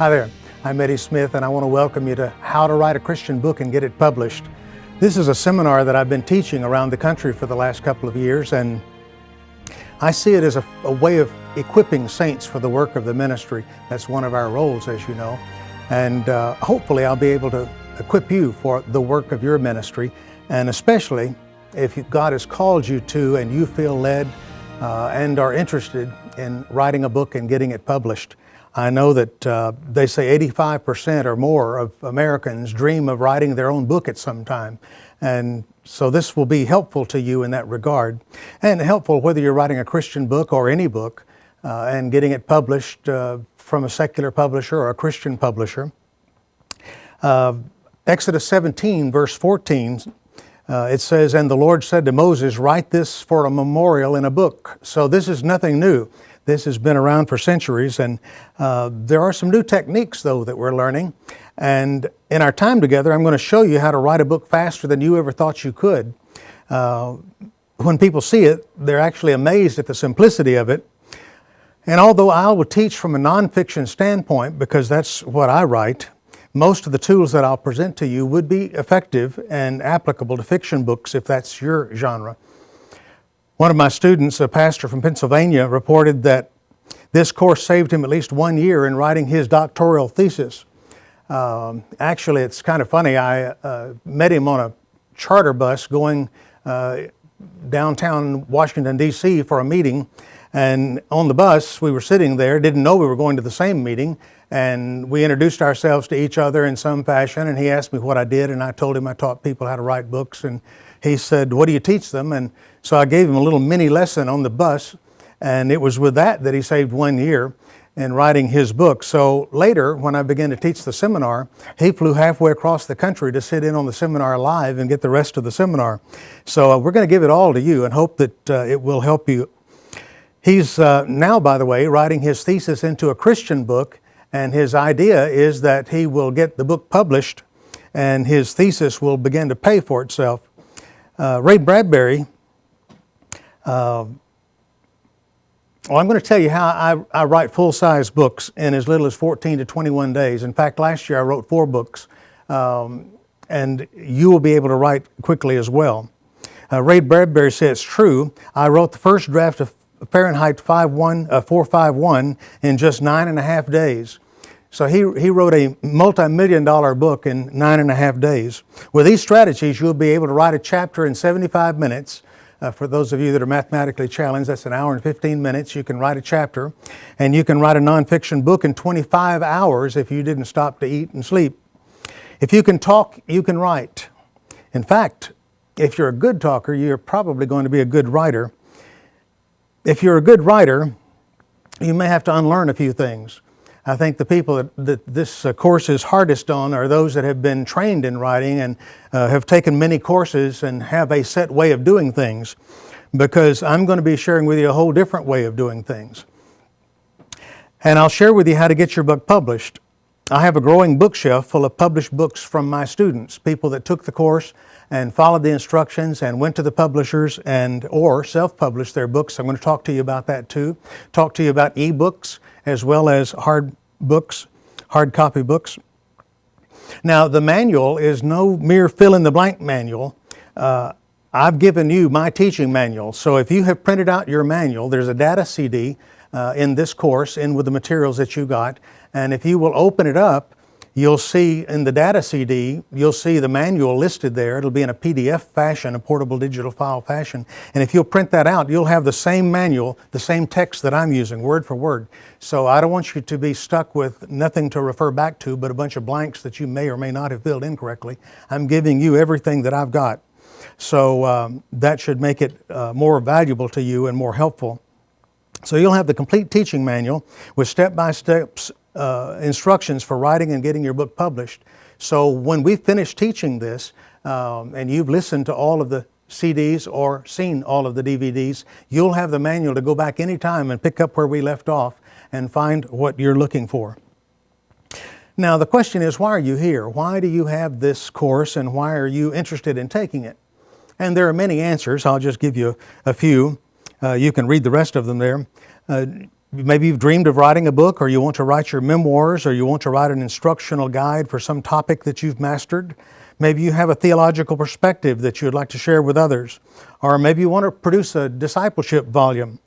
Hi there, I'm Eddie Smith, and I want to welcome you to How to Write a Christian Book and Get It Published. This is a seminar that I've been teaching around the country for the last couple of years, and I see it as a way of equipping saints for the work of the ministry. That's one of our roles, as you know, and hopefully I'll be able to equip you for the work of your ministry, and especially if God has called you to and you feel led and are interested in writing a book and getting it published. I know that they say 85% or more of Americans dream of writing their own book at some time. And so this will be helpful to you in that regard. And helpful whether you're writing a Christian book or any book and getting it published from a secular publisher or a Christian publisher. Exodus 17, verse 14, it says, "And the Lord said to Moses, write this for a memorial in a book." So this is nothing new. This has been around for centuries, and there are some new techniques, though, that we're learning. And in our time together, I'm going to show you how to write a book faster than you ever thought you could. When people see it, they're actually amazed at the simplicity of it. And although I will teach from a nonfiction standpoint, because that's what I write, most of the tools that I'll present to you would be effective and applicable to fiction books if that's your genre. One of my students, a pastor from Pennsylvania, reported that this course saved him at least 1 year in writing his doctoral thesis. Actually, it's kind of funny. I met him on a charter bus going downtown Washington, D.C. for a meeting. And on the bus, we were sitting there, didn't know we were going to the same meeting. And we introduced ourselves to each other in some fashion. And he asked me what I did. And I told him I taught people how to write books. And he said, "What do you teach them?" And so I gave him a little mini lesson on the bus, and it was with that he saved 1 year in writing his book. So later, when I began to teach the seminar, he flew halfway across the country to sit in on the seminar live and get the rest of the seminar. So we're going to give it all to you and hope that it will help you. He's now, by the way, writing his thesis into a Christian book, and his idea is that he will get the book published and his thesis will begin to pay for itself. Ray Bradbury, I'm going to tell you how I write full-size books in as little as 14 to 21 days. In fact, last year I wrote 4 books, and you will be able to write quickly as well. Ray Bradbury says it's true. I wrote the first draft of Fahrenheit 451 in just 9.5 days. So he wrote a multi-million-dollar book in 9.5 days. With these strategies, you'll be able to write a chapter in 75 minutes. For those of you that are mathematically challenged, that's an hour and 15 minutes. You can write a chapter. And you can write a nonfiction book in 25 hours if you didn't stop to eat and sleep. If you can talk, you can write. In fact, if you're a good talker, you're probably going to be a good writer. If you're a good writer, you may have to unlearn a few things. I think the people that this course is hardest on are those that have been trained in writing and have taken many courses and have a set way of doing things, because I'm going to be sharing with you a whole different way of doing things. And I'll share with you how to get your book published. I have a growing bookshelf full of published books from my students, people that took the course and followed the instructions and went to the publishers or self-published their books. I'm going to talk to you about that too. Talk to you about ebooks as well as hard copy books. Now, the manual is no mere fill-in-the-blank manual. I've given you my teaching manual. So if you have printed out your manual, there's a data CD in this course, in with the materials that you got. And if you will open it up, you'll see in the data CD, you'll see the manual listed there. It'll be in a PDF fashion, a portable digital file fashion. And if you'll print that out, you'll have the same manual, the same text that I'm using, word for word. So I don't want you to be stuck with nothing to refer back to, but a bunch of blanks that you may or may not have filled in correctly. I'm giving you everything that I've got. So that should make it more valuable to you and more helpful. So you'll have the complete teaching manual with step-by-step instructions for writing and getting your book published. So when we finish teaching this, and you've listened to all of the CDs or seen all of the DVDs, you'll have the manual to go back anytime and pick up where we left off and find what you're looking for. Now the question is, why are you here? Why do you have this course, and why are you interested in taking it? And there are many answers. I'll just give you a few. You can read the rest of them there. Maybe you've dreamed of writing a book, or you want to write your memoirs, or you want to write an instructional guide for some topic that you've mastered. Maybe you have a theological perspective that you would like to share with others. Or maybe you want to produce a discipleship volume.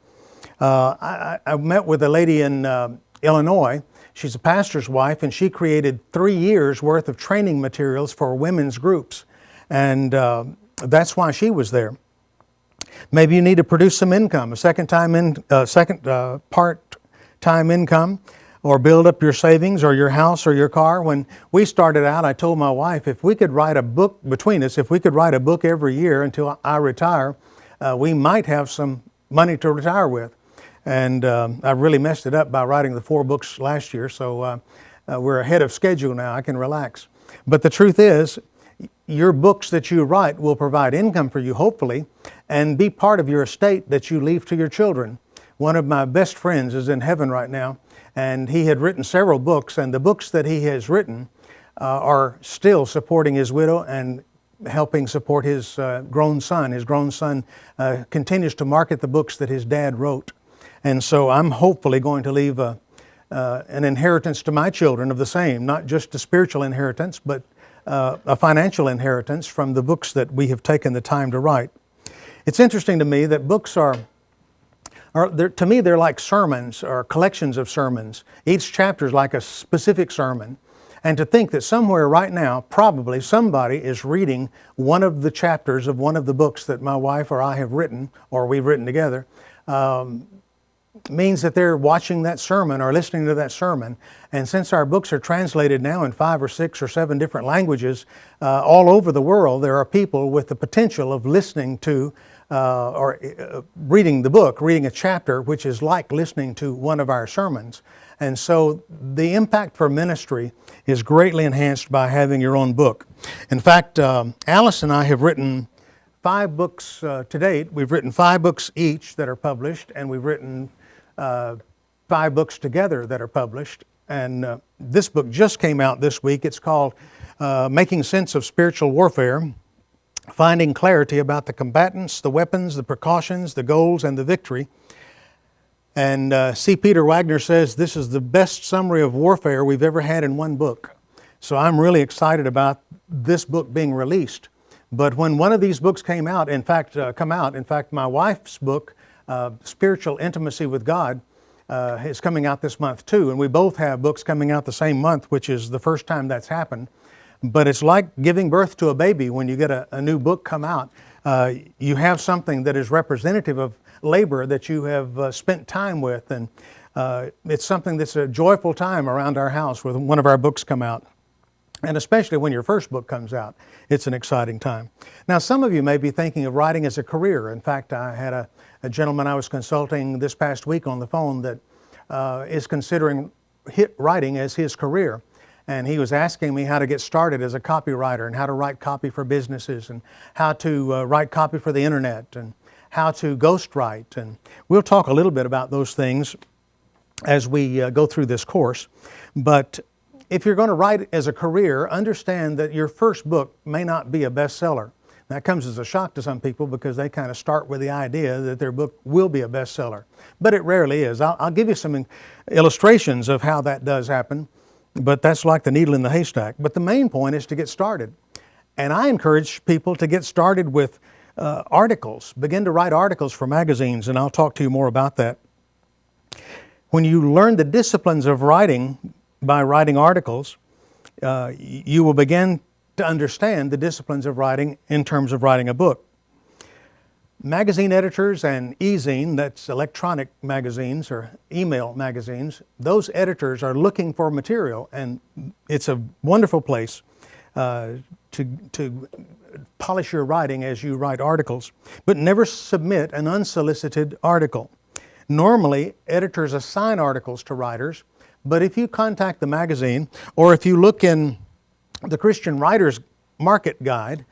I met with a lady in Illinois. She's a pastor's wife, and she created 3 years worth of training materials for women's groups. And that's why she was there. Maybe you need to produce some income, a second part-time income, or build up your savings or your house or your car. When we started out, I told my wife, if we could write a book between us, if we could write a book every year until I retire, we might have some money to retire with. And I really messed it up by writing the 4 books last year, so we're ahead of schedule now. I can relax. But the truth is, your books that you write will provide income for you, hopefully, and be part of your estate that you leave to your children. One of my best friends is in heaven right now, and he had written several books, and the books that he has written are still supporting his widow and helping support his grown son. His grown son continues to market the books that his dad wrote. And so I'm hopefully going to leave an inheritance to my children of the same, not just a spiritual inheritance, but a financial inheritance from the books that we have taken the time to write. It's interesting to me that books to me, they're like sermons or collections of sermons. Each chapter is like a specific sermon. And to think that somewhere right now, probably somebody is reading one of the chapters of one of the books that my wife or I have written, or we've written together, means that they're watching that sermon or listening to that sermon. And since our books are translated now in 5 or 6 or 7 different languages, all over the world, there are people with the potential of listening to or reading the book, reading a chapter, which is like listening to one of our sermons. And so the impact for ministry is greatly enhanced by having your own book. In fact, Alice and I have written 5 books to date. We've written 5 books each that are published, and we've written 5 books together that are published. And this book just came out this week. It's called Making Sense of Spiritual Warfare, Finding Clarity About the Combatants, the Weapons, the Precautions, the Goals, and the Victory. And C. Peter Wagner says this is the best summary of warfare we've ever had in one book. So I'm really excited about this book being released. But when one of these books come out, in fact, my wife's book, Spiritual Intimacy with God, is coming out this month too. And we both have books coming out the same month, which is the first time that's happened. But it's like giving birth to a baby when you get a new book come out. You have something that is representative of labor that you have spent time with. And it's something that's a joyful time around our house when one of our books come out. And especially when your first book comes out, it's an exciting time. Now, some of you may be thinking of writing as a career. In fact, I had a gentleman I was consulting this past week on the phone that is considering writing as his career. And he was asking me how to get started as a copywriter and how to write copy for businesses and how to write copy for the internet and how to ghostwrite. And we'll talk a little bit about those things as we go through this course. But if you're going to write as a career, understand that your first book may not be a bestseller. That comes as a shock to some people because they kind of start with the idea that their book will be a bestseller. But it rarely is. I'll give you some illustrations of how that does happen, but that's like the needle in the haystack. But the main point is to get started. And I encourage people to get started with articles. Begin to write articles for magazines, and I'll talk to you more about that. When you learn the disciplines of writing by writing articles, you will begin to understand the disciplines of writing in terms of writing a book. Magazine editors and e-zine, that's electronic magazines or email magazines, those editors are looking for material, and it's a wonderful place to polish your writing as you write articles. But never submit an unsolicited article. Normally, editors assign articles to writers, but if you contact the magazine, or if you look in the Christian Writers Market Guide,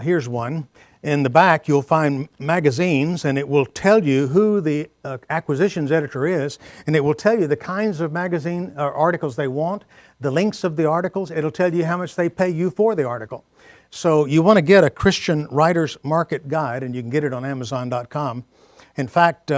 here's one. In the back, you'll find magazines, and it will tell you who the acquisitions editor is, and it will tell you the kinds of magazine articles they want, the links of the articles. It'll tell you how much they pay you for the article. So you want to get a Christian Writers Market Guide, and you can get it on Amazon.com. In fact,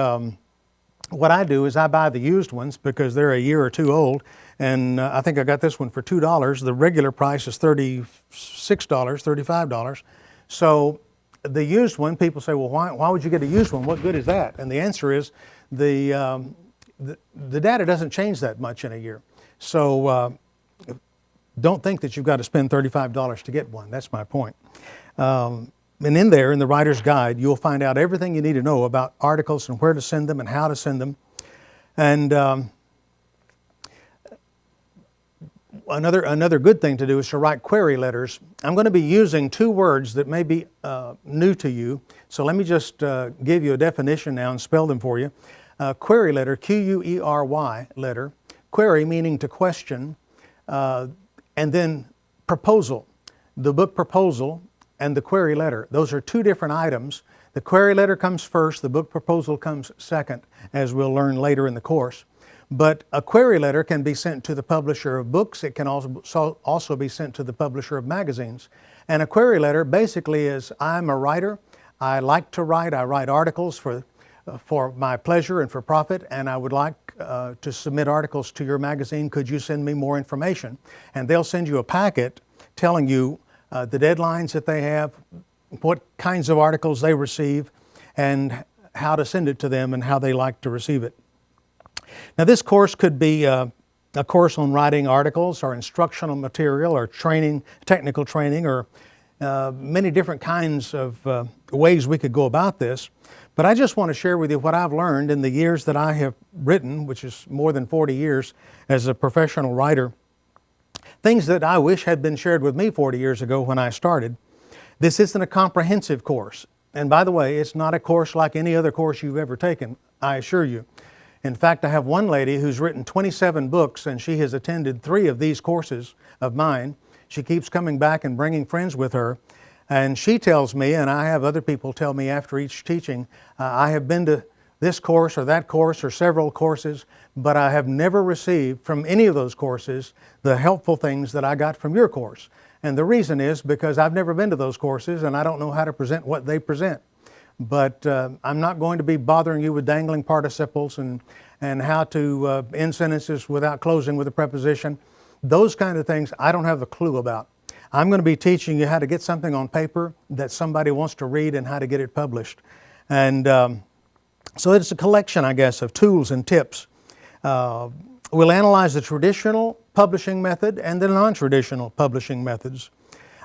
what I do is I buy the used ones because they're a year or two old, and I think I got this one for $2. The regular price is $36, $35. So the used one, people say, well, why would you get a used one? What good is that? And the answer is the data doesn't change that much in a year. So don't think that you've got to spend $35 to get one. That's my point. And in there, in the Writer's Guide, you'll find out everything you need to know about articles and where to send them and how to send them. And another good thing to do is to write query letters. I'm going to be using two words that may be new to you. So let me just give you a definition now and spell them for you. Query letter, Q-U-E-R-Y letter. Query meaning to question. And then proposal, the book proposal and the query letter. Those are two different items. The query letter comes first, the book proposal comes second, as we'll learn later in the course. But a query letter can be sent to the publisher of books. It can also be sent to the publisher of magazines. And a query letter basically is, I'm a writer, I like to write, I write articles for my pleasure and for profit, and I would like to submit articles to your magazine. Could you send me more information? And they'll send you a packet telling you the deadlines that they have, what kinds of articles they receive, and how to send it to them and how they like to receive it. Now this course could be a course on writing articles or instructional material or training, technical training, or many different kinds of ways we could go about this. But I just want to share with you what I've learned in the years that I have written, which is more than 40 years as a professional writer. Things that I wish had been shared with me 40 years ago when I started. This isn't a comprehensive course. And by the way, it's not a course like any other course you've ever taken, I assure you. In fact, I have one lady who's written 27 books, and she has attended 3 of these courses of mine. She keeps coming back and bringing friends with her. And she tells me, and I have other people tell me after each teaching, I have been to this course or that course or several courses, but I have never received from any of those courses the helpful things that I got from your course. And the reason is because I've never been to those courses and I don't know how to present what they present. But I'm not going to be bothering you with dangling participles and how to end sentences without closing with a preposition. Those kind of things I don't have a clue about. I'm going to be teaching you how to get something on paper that somebody wants to read and how to get it published. And so it's a collection, I guess, of tools and tips. We'll analyze the traditional publishing method and the non-traditional publishing methods.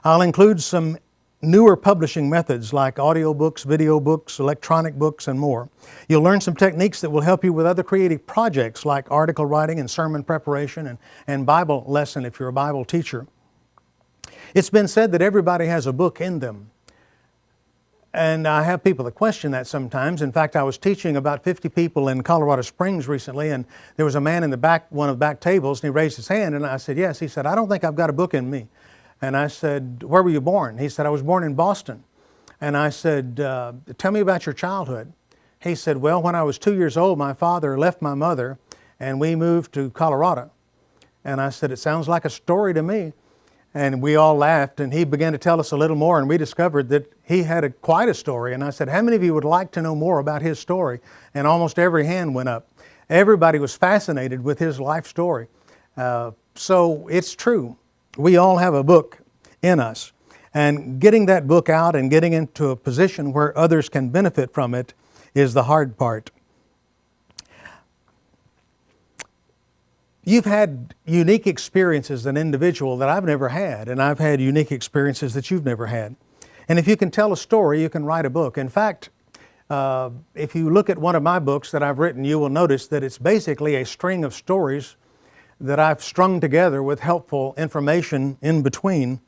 I'll include some newer publishing methods like audiobooks, video books, electronic books, and more. You'll learn some techniques that will help you with other creative projects like article writing and sermon preparation and Bible lesson if you're a Bible teacher. It's been said that everybody has a book in them. And I have people that question that sometimes. In fact, I was teaching about 50 people in Colorado Springs recently, and there was a man in the back, one of the back tables, and he raised his hand, and I said, yes. He said, I don't think I've got a book in me. And I said, where were you born? He said, I was born in Boston. And I said, tell me about your childhood. He said, well, when I was 2 years old, my father left my mother, and we moved to Colorado. And I said, it sounds like a story to me. And we all laughed, and he began to tell us a little more, and we discovered that he had quite a story. And I said, how many of you would like to know more about his story? And almost every hand went up. Everybody was fascinated with his life story. So it's true. We all have a book in us. And getting that book out and getting into a position where others can benefit from it is the hard part. You've had unique experiences as an individual that I've never had, and I've had unique experiences that you've never had. And if you can tell a story, you can write a book. In fact, if you look at one of my books that I've written, you will notice that it's basically a string of stories that I've strung together with helpful information in between,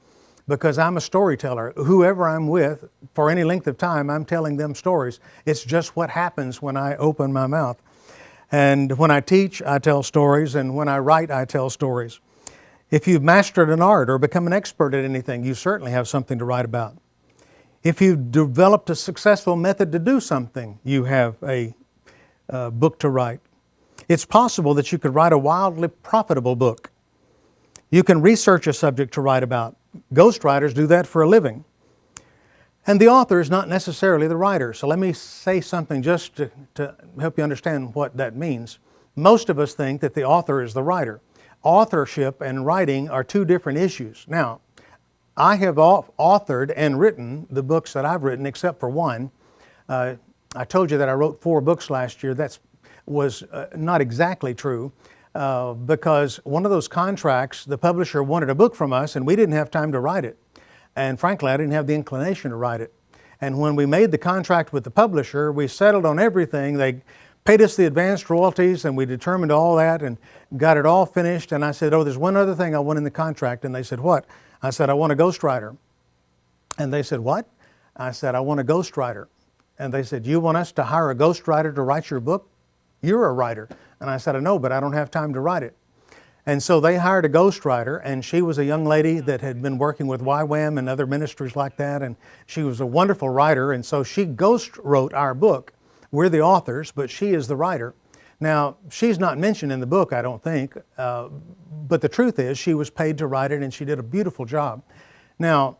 because I'm a storyteller. Whoever I'm with, for any length of time, I'm telling them stories. It's just what happens when I open my mouth. And when I teach, I tell stories, and when I write, I tell stories. If you've mastered an art or become an expert at anything, you certainly have something to write about. If you've developed a successful method to do something, you have a book to write. It's possible that you could write a wildly profitable book. You can research a subject to write about. Ghostwriters do that for a living. And the author is not necessarily the writer. So let me say something just to help you understand what that means. Most of us think that the author is the writer. Authorship and writing are two different issues. Now, I have authored and written the books that I've written, except for one. I told you that I wrote 4 books last year. That was not exactly true because one of those contracts, the publisher wanted a book from us and we didn't have time to write it. And frankly, I didn't have the inclination to write it. And when we made the contract with the publisher, we settled on everything. They paid us the advanced royalties and we determined all that and got it all finished. And I said, oh, there's one other thing I want in the contract. And they said, what? I said, I want a ghostwriter. And they said, what? I said, I want a ghostwriter. And they said, you want us to hire a ghostwriter to write your book? You're a writer. And I said, I know, but I don't have time to write it. And so they hired a ghostwriter, and she was a young lady that had been working with YWAM and other ministries like that, and she was a wonderful writer, and so she ghost wrote our book. We're the authors, but she is the writer. Now, she's not mentioned in the book, I don't think, but the truth is she was paid to write it, and she did a beautiful job. Now,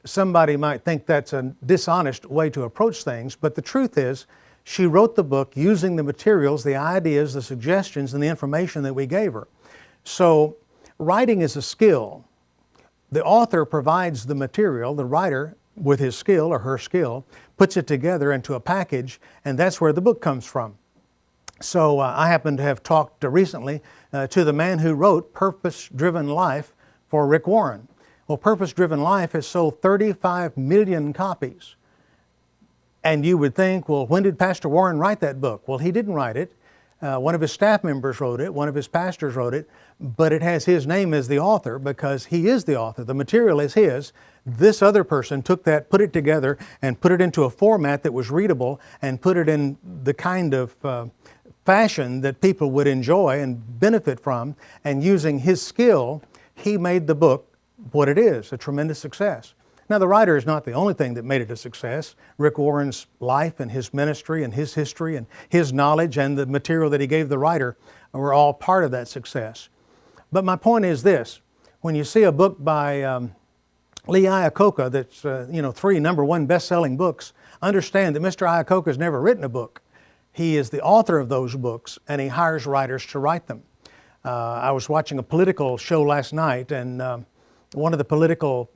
somebody might think that's a dishonest way to approach things, but the truth is she wrote the book using the materials, the ideas, the suggestions, and the information that we gave her. So writing is a skill. The author provides the material, the writer with his skill or her skill puts it together into a package, and that's where the book comes from. So I happen to have talked recently to the man who wrote Purpose Driven Life for Rick Warren. Well, Purpose Driven Life has sold 35 million copies. And you would think, well, when did Pastor Warren write that book? Well, he didn't write it. One of his staff members wrote it, one of his pastors wrote it, but it has his name as the author because he is the author. The material is his. This other person took that, put it together, and put it into a format that was readable and put it in the kind of fashion that people would enjoy and benefit from. And using his skill, he made the book what it is, a tremendous success. Now, the writer is not the only thing that made it a success. Rick Warren's life and his ministry and his history and his knowledge and the material that he gave the writer were all part of that success. But my point is this. When you see a book by Lee Iacocca that's, 3 number-1 best-selling books, understand that Mr. Iacocca has never written a book. He is the author of those books, and he hires writers to write them. I was watching a political show last night, and one of the political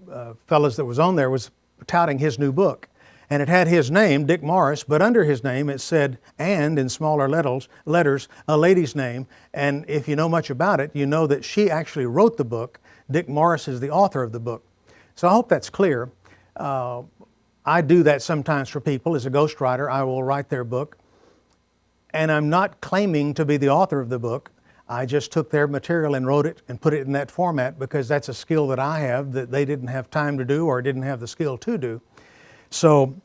fellows that was on there was touting his new book. And it had his name, Dick Morris, but under his name it said, and in smaller letters, a lady's name. And if you know much about it, you know that she actually wrote the book. Dick Morris is the author of the book. So I hope that's clear. I do that sometimes for people. As a ghostwriter, I will write their book. And I'm not claiming to be the author of the book. I just took their material and wrote it and put it in that format because that's a skill that I have that they didn't have time to do or didn't have the skill to do. So,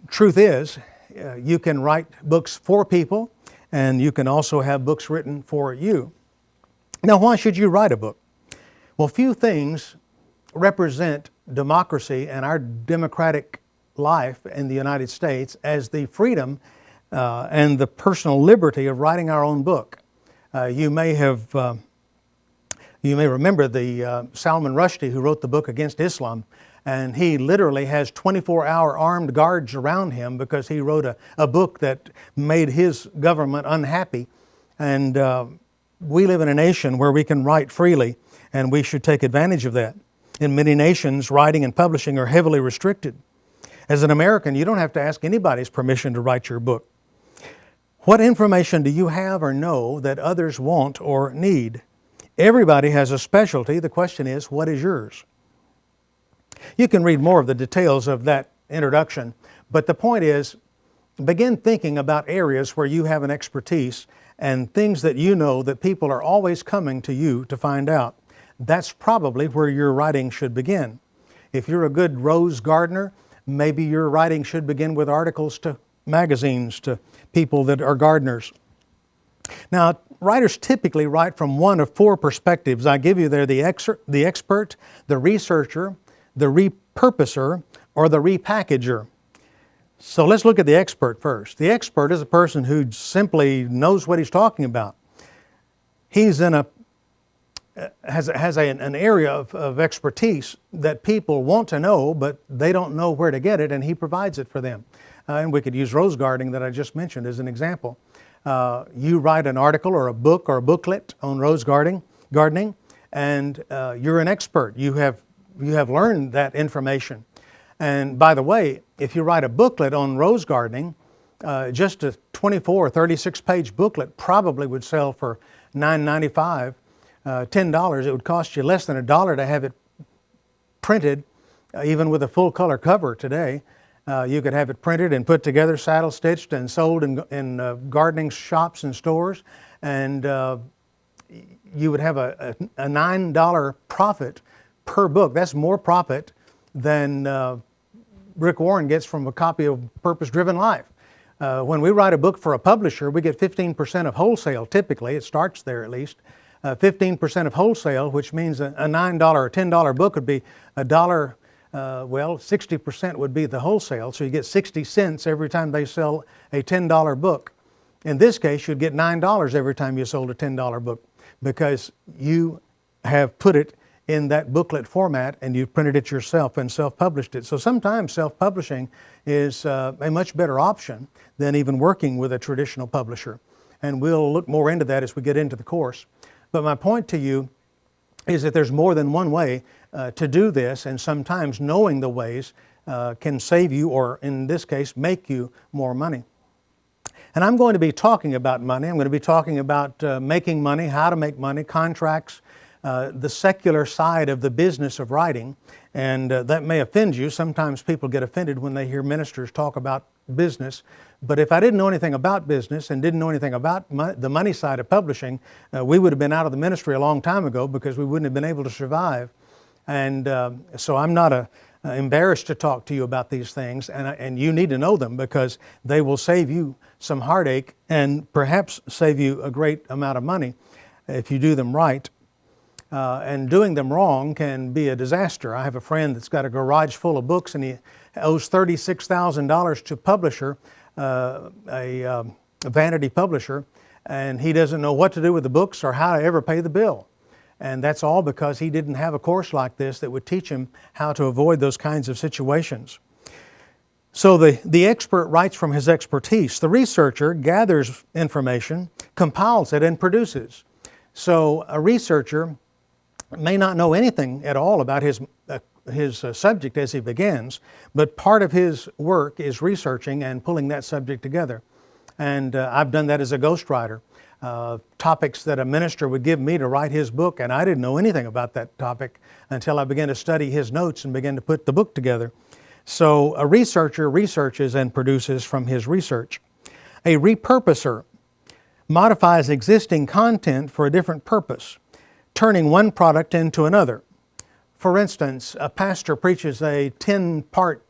truth is, you can write books for people and you can also have books written for you. Now, why should you write a book? Well, few things represent democracy and our democratic life in the United States as the freedom and the personal liberty of writing our own book. You may remember the Salman Rushdie who wrote the book Against Islam, and he literally has 24-hour armed guards around him because he wrote a book that made his government unhappy. And we live in a nation where we can write freely, and we should take advantage of that. In many nations, writing and publishing are heavily restricted. As an American, you don't have to ask anybody's permission to write your book. What information do you have or know that others want or need? Everybody has a specialty. The question is, what is yours? You can read more of the details of that introduction, but the point is, begin thinking about areas where you have an expertise and things that you know that people are always coming to you to find out. That's probably where your writing should begin. If you're a good rose gardener, maybe your writing should begin with articles to magazines, to people that are gardeners. Now, writers typically write from one of 4 perspectives. I give you there the expert, the researcher, the repurposer, or the repackager. So let's look at the expert first. The expert is a person who simply knows what he's talking about. He's in a has an area of expertise that people want to know, but they don't know where to get it, and he provides it for them. And we could use rose gardening that I just mentioned as an example. You write an article or a book or a booklet on rose gardening, and you're an expert. You have learned that information. And by the way, if you write a booklet on rose gardening, just a 24 or 36 page booklet probably would sell for $9.95, $10. It would cost you less than $1 to have it printed, even with a full color cover today. You could have it printed and put together, saddle stitched, and sold in gardening shops and stores, and you would have a $9 profit per book. That's more profit than Rick Warren gets from a copy of Purpose Driven Life. When we write a book for a publisher, we get 15% of wholesale typically. It starts there at least. 15% of wholesale, which means a $9 or $10 book would be $1. 60% would be the wholesale, so you get 60 cents every time they sell a $10 book. In this case, you'd get $9 every time you sold a $10 book because you have put it in that booklet format and you printed it yourself and self-published it. So sometimes self-publishing is a much better option than even working with a traditional publisher. And we'll look more into that as we get into the course. But my point to you is that there's more than one way to do this, and sometimes knowing the ways can save you, or in this case, make you more money. And I'm going to be talking about money. I'm going to be talking about making money, how to make money, contracts, the secular side of the business of writing, and that may offend you. Sometimes people get offended when they hear ministers talk about business. But if I didn't know anything about business and didn't know anything about the money side of publishing, we would have been out of the ministry a long time ago because we wouldn't have been able to survive. And so I'm not embarrassed to talk to you about these things, and you need to know them because they will save you some heartache and perhaps save you a great amount of money if you do them right. And doing them wrong can be a disaster. I have a friend that's got a garage full of books and he owes $36,000 to a publisher, a vanity publisher, and he doesn't know what to do with the books or how to ever pay the bill. And that's all because he didn't have a course like this that would teach him how to avoid those kinds of situations. So the expert writes from his expertise. The researcher gathers information, compiles it, and produces. So a researcher may not know anything at all about his subject as he begins, but part of his work is researching and pulling that subject together. And I've done that as a ghostwriter. Topics that a minister would give me to write his book, and I didn't know anything about that topic until I began to study his notes and began to put the book together. So a researcher researches and produces from his research. A repurposer modifies existing content for a different purpose, turning one product into another. For instance, a pastor preaches a 10-part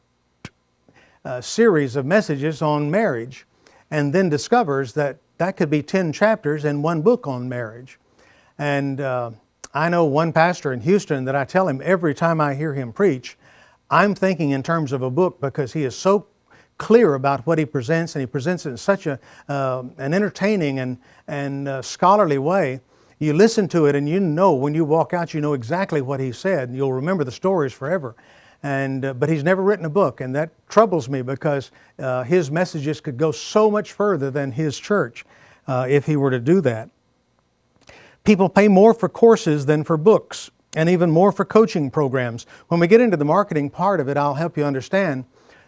series of messages on marriage and then discovers that could be 10 chapters in one book on marriage. And I know one pastor in Houston that I tell him every time I hear him preach, I'm thinking in terms of a book because he is so clear about what he presents, and he presents it in such an entertaining and scholarly way. You listen to it and you know when you walk out, you know exactly what he said, and you'll remember the stories forever. But he's never written a book, and that troubles me because his messages could go so much further than his church if he were to do that. People pay more for courses than for books, and even more for coaching programs. When we get into the marketing part of it, I'll help you understand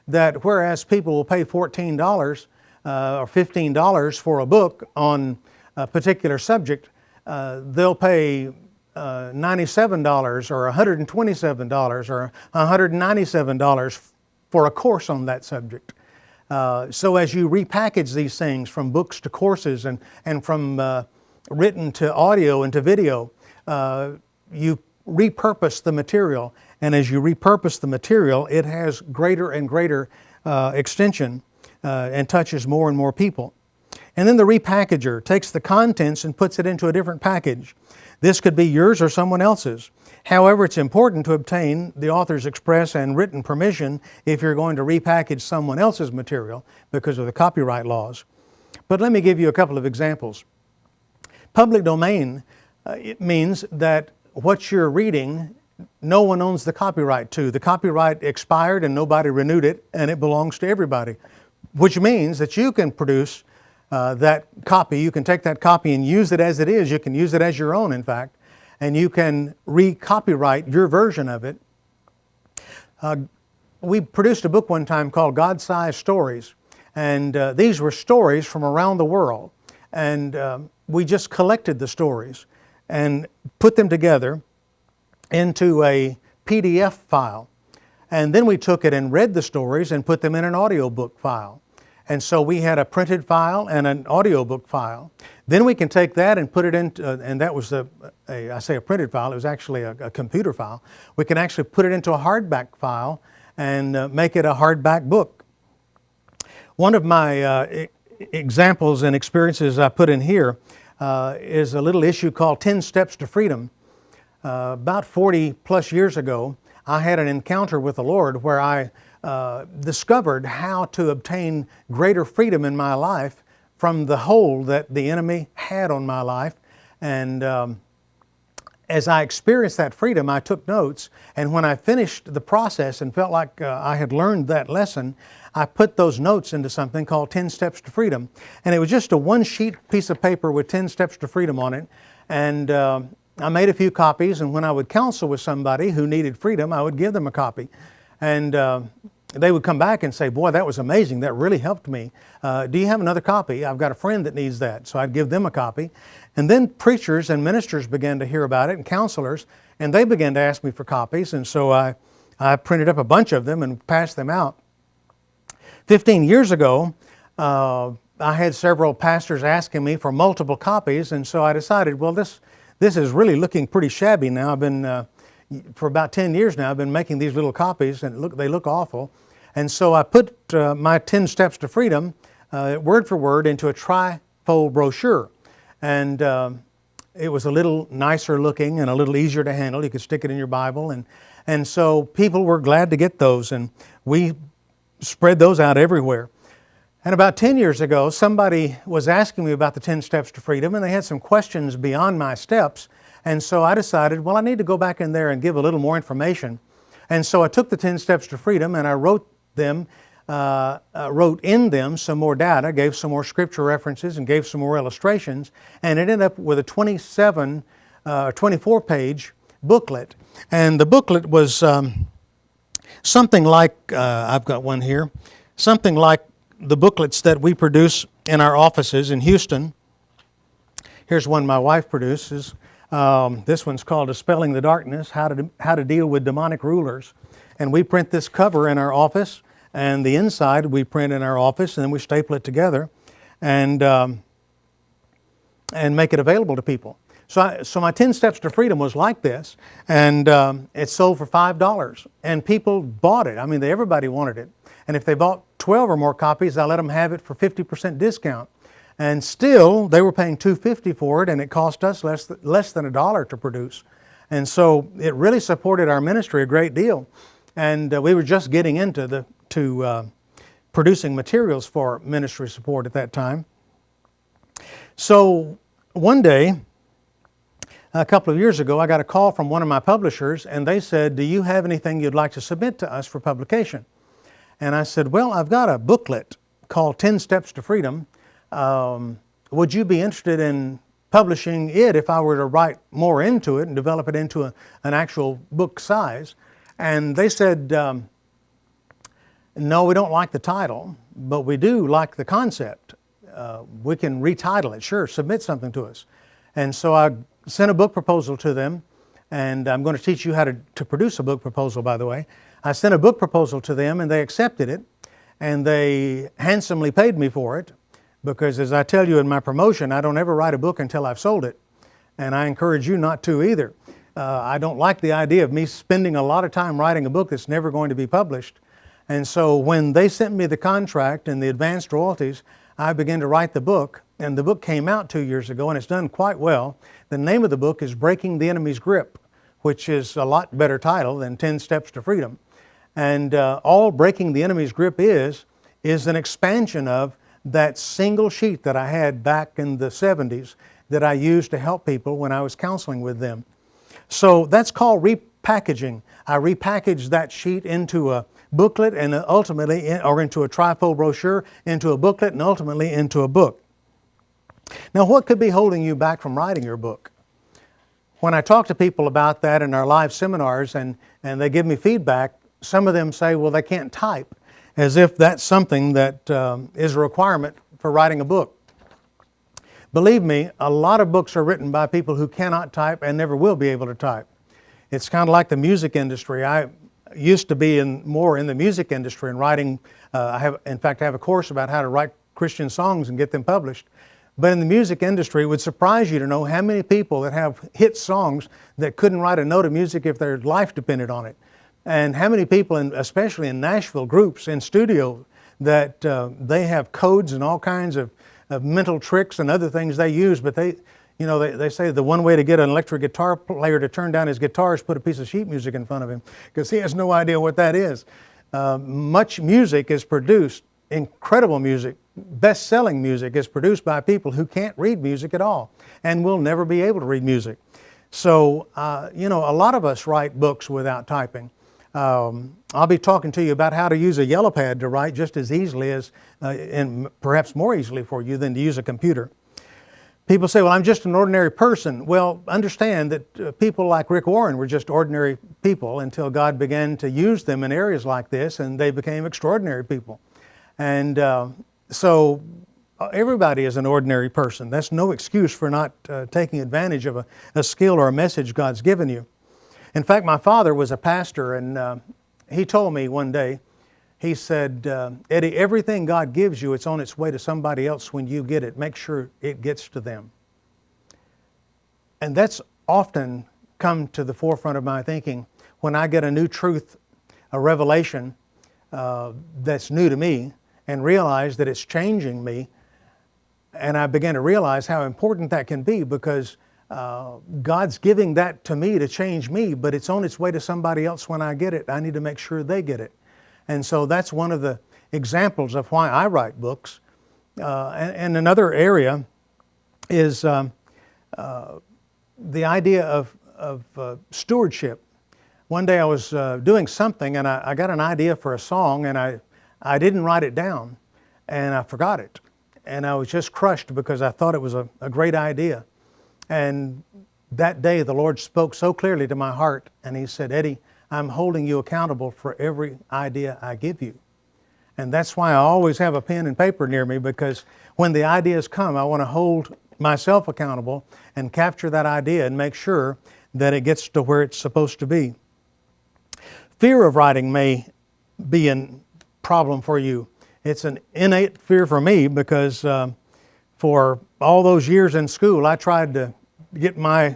that whereas people will pay $14 or $15 for a book on a particular subject, they'll pay $97 or $127 or $197 for a course on that subject. So as you repackage these things from books to courses and from written to audio and to video, you repurpose the material. And as you repurpose the material, it has greater and greater extension and touches more and more people. And then the repackager takes the contents and puts it into a different package. This could be yours or someone else's. However, it's important to obtain the author's express and written permission if you're going to repackage someone else's material because of the copyright laws. But let me give you a couple of examples. Public domain It means that what you're reading, no one owns the copyright to. The copyright expired and nobody renewed it, and it belongs to everybody, which means that you can produce that copy. You can take that copy and use it as it is. You can use it as your own, in fact, and you can re-copyright your version of it. We produced a book one time called God-Sized Stories, and these were stories from around the world, and we just collected the stories and put them together into a PDF file. And then we took it and read the stories and put them in an audiobook file. And so we had a printed file and an audiobook file. Then we can take that and put it into, and that was I say a printed file, it was actually a computer file. We can actually put it into a hardback file and make it a hardback book. One of my examples and experiences I put in here is a little issue called 10 Steps to Freedom. About 40 plus years ago, I had an encounter with the Lord where I discovered how to obtain greater freedom in my life from the hold that the enemy had on my life. And as I experienced that freedom, I took notes. And when I finished the process and felt like I had learned that lesson, I put those notes into something called 10 Steps to Freedom. And it was just a one-sheet piece of paper with 10 Steps to Freedom on it. And I made a few copies, and when I would counsel with somebody who needed freedom, I would give them a copy. And they would come back and say, boy, that was amazing. That really helped me. Do you have another copy? I've got a friend that needs that. So I'd give them a copy. And then preachers and ministers began to hear about it, and counselors, and they began to ask me for copies. And so I printed up a bunch of them and passed them out. 15 years ago, I had several pastors asking me for multiple copies, and so I decided, well, this is really looking pretty shabby now. I've been, for about 10 years now, I've been making these little copies, and they look awful. And so I put my 10 Steps to Freedom, word for word, into a tri-fold brochure. And it was a little nicer looking and a little easier to handle. You could stick it in your Bible. And so people were glad to get those, and we spread those out everywhere. And about 10 years ago, somebody was asking me about the 10 Steps to Freedom, and they had some questions beyond my steps. And so I decided, well, I need to go back in there and give a little more information. And so I took the 10 Steps to Freedom and I wrote in them some more data, gave some more scripture references and gave some more illustrations, and it ended up with a 24-page booklet. And the booklet was something like, I've got one here, something like the booklets that we produce in our offices in Houston. Here's one my wife produces. This one's called Dispelling the Darkness, How to Deal with Demonic Rulers. And we print this cover in our office, and the inside we print in our office, and then we staple it together and make it available to people. So my 10 Steps to Freedom was like this, and it sold for $5. And people bought it. I mean, everybody wanted it. And if they bought 12 or more copies, I let them have it for 50% discount. And still, they were paying $2.50 for it, and it cost us less than $1 to produce. And so it really supported our ministry a great deal. And we were just getting into producing materials for ministry support at that time. So one day, a couple of years ago, I got a call from one of my publishers, and they said, do you have anything you'd like to submit to us for publication? And I said, well, I've got a booklet called 10 Steps to Freedom. Would you be interested in publishing it if I were to write more into it and develop it into an actual book size? And they said, no, we don't like the title, but we do like the concept. We can retitle it. Sure, submit something to us. And so I sent a book proposal to them, and I'm going to teach you how to produce a book proposal, by the way. I sent a book proposal to them, and they accepted it, and they handsomely paid me for it, because as I tell you in my promotion, I don't ever write a book until I've sold it, and I encourage you not to either. I don't like the idea of me spending a lot of time writing a book that's never going to be published. And so when they sent me the contract and the advanced royalties, I began to write the book, and the book came out 2 years ago, and it's done quite well. The name of the book is Breaking the Enemy's Grip, which is a lot better title than 10 Steps to Freedom. And all Breaking the Enemy's Grip is an expansion of that single sheet that I had back in the 70s that I used to help people when I was counseling with them. So that's called repackaging. I repackaged that sheet into a booklet and ultimately, or into a trifold brochure, into a booklet, and ultimately into a book. Now, what could be holding you back from writing your book? When I talk to people about that in our live seminars and they give me feedback, some of them say, well, they can't type, as if that's something that is a requirement for writing a book. Believe me, a lot of books are written by people who cannot type and never will be able to type. It's kind of like the music industry. I used to be more in the music industry and writing. I have a course about how to write Christian songs and get them published. But in the music industry, it would surprise you to know how many people that have hit songs that couldn't write a note of music if their life depended on it. And how many people, especially in Nashville groups, in studio, that they have codes and all kinds of mental tricks and other things they use, but they say the one way to get an electric guitar player to turn down his guitar is put a piece of sheet music in front of him, because he has no idea what that is. Much music is produced, incredible music, best-selling music is produced by people who can't read music at all and will never be able to read music. So, a lot of us write books without typing. I'll be talking to you about how to use a yellow pad to write just as easily as, and perhaps more easily for you than to use a computer. People say, well, I'm just an ordinary person. Well, understand that people like Rick Warren were just ordinary people until God began to use them in areas like this, and they became extraordinary people. And so everybody is an ordinary person. That's no excuse for not taking advantage of a skill or a message God's given you. In fact, my father was a pastor, and he told me one day, he said, Eddie, everything God gives you, it's on its way to somebody else when you get it. Make sure it gets to them. And that's often come to the forefront of my thinking when I get a new truth, a revelation that's new to me, and realize that it's changing me. And I began to realize how important that can be, because God's giving that to me to change me, but it's on its way to somebody else when I get it. I need to make sure they get it. And so that's one of the examples of why I write books. And another area is the idea of stewardship. One day I was doing something, and I got an idea for a song, and I didn't write it down, and I forgot it. And I was just crushed because I thought it was a great idea. And that day the Lord spoke so clearly to my heart, and He said, Eddie, I'm holding you accountable for every idea I give you. And that's why I always have a pen and paper near me, because when the ideas come, I want to hold myself accountable and capture that idea and make sure that it gets to where it's supposed to be. Fear of writing may be a problem for you. It's an innate fear for me, because for all those years in school, I tried to get my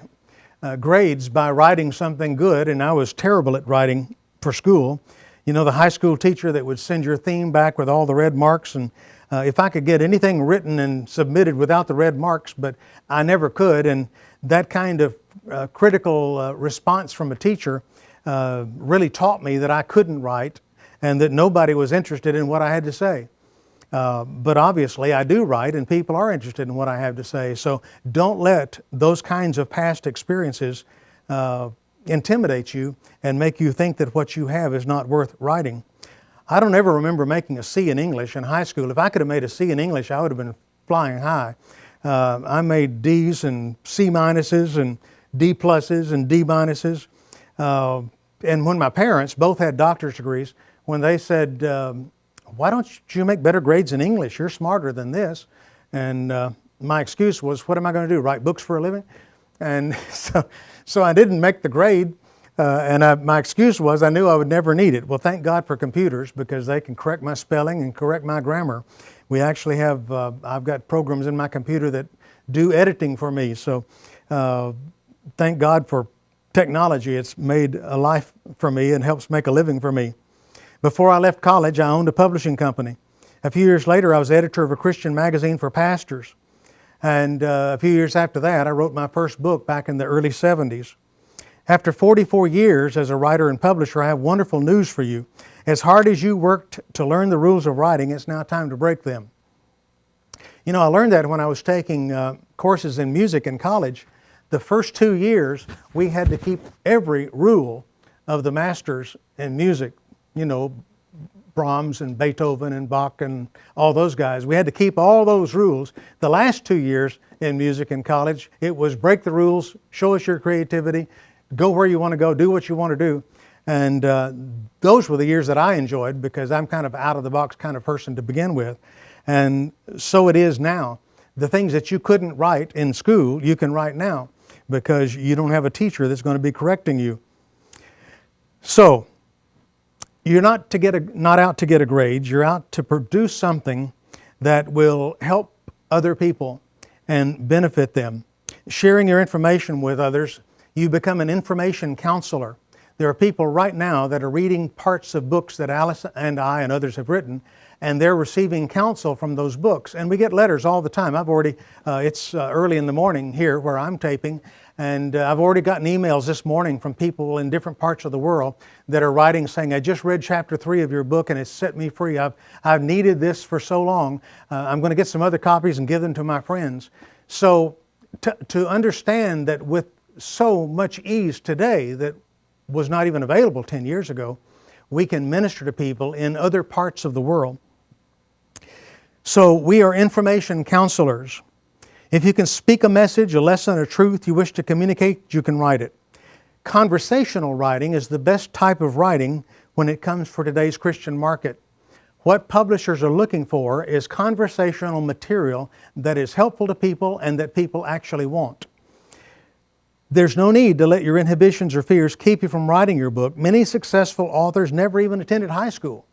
grades by writing something good, and I was terrible at writing for school. You know, the high school teacher that would send your theme back with all the red marks, and if I could get anything written and submitted without the red marks, but I never could, and that kind of critical response from a teacher really taught me that I couldn't write and that nobody was interested in what I had to say. But obviously I do write, and people are interested in what I have to say. So don't let those kinds of past experiences intimidate you and make you think that what you have is not worth writing. I don't ever remember making a C in English in high school. If I could have made a C in English, I would have been flying high. I made D's and C minuses and D pluses and D minuses. And when my parents both had doctor's degrees, when they said, why don't you make better grades in English? You're smarter than this. And my excuse was, what am I going to do, write books for a living? And so I didn't make the grade. My excuse was I knew I would never need it. Well, thank God for computers, because they can correct my spelling and correct my grammar. We actually have, I've got programs in my computer that do editing for me. So thank God for technology. It's made a life for me and helps make a living for me. Before I left college, I owned a publishing company. A few years later, I was editor of a Christian magazine for pastors. And a few years after that, I wrote my first book back in the early 70s. After 44 years as a writer and publisher, I have wonderful news for you. As hard as you worked to learn the rules of writing, it's now time to break them. You know, I learned that when I was taking courses in music in college. The first 2 years, we had to keep every rule of the masters in music, you know, Brahms and Beethoven and Bach and all those guys. We had to keep all those rules. The last 2 years in music in college, it was break the rules, show us your creativity, go where you want to go, do what you want to do. And those were the years that I enjoyed because I'm kind of out of the box kind of person to begin with. And so it is now. The things that you couldn't write in school, you can write now because you don't have a teacher that's going to be correcting you. So, you're not out to get a grade. You're out to produce something that will help other people and benefit them. Sharing your information with others, you become an information counselor. There are people right now that are reading parts of books that Alice and I and others have written, and they're receiving counsel from those books. And we get letters all the time. It's early in the morning here where I'm taping, and I've already gotten emails this morning from people in different parts of the world that are writing saying, I just read chapter 3 of your book and it's set me free. I've needed this for so long. I'm going to get some other copies and give them to my friends. So to understand that with so much ease today that was not even available 10 years ago, we can minister to people in other parts of the world. So we are information counselors. If you can speak a message, a lesson, a truth you wish to communicate, you can write it. Conversational writing is the best type of writing when it comes for today's Christian market. What publishers are looking for is conversational material that is helpful to people and that people actually want. There's no need to let your inhibitions or fears keep you from writing your book. Many successful authors never even attended high school.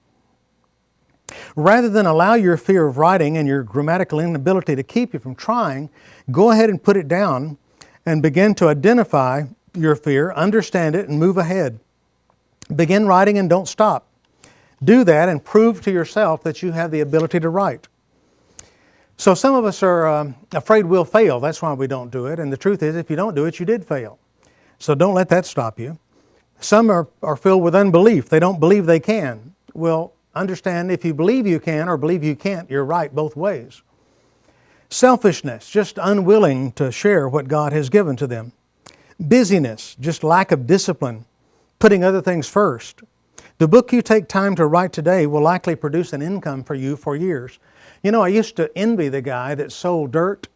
Rather than allow your fear of writing and your grammatical inability to keep you from trying, go ahead and put it down and begin to identify your fear, understand it, and move ahead. Begin writing and don't stop. Do that and prove to yourself that you have the ability to write. So some of us are afraid we'll fail. That's why we don't do it. And the truth is, if you don't do it, you did fail. So don't let that stop you. Some are filled with unbelief. They don't believe they can. Well, understand, if you believe you can or believe you can't, you're right both ways. Selfishness, just unwilling to share what God has given to them. Busyness, just lack of discipline, putting other things first. The book you take time to write today will likely produce an income for you for years. You know, I used to envy the guy that sold dirt.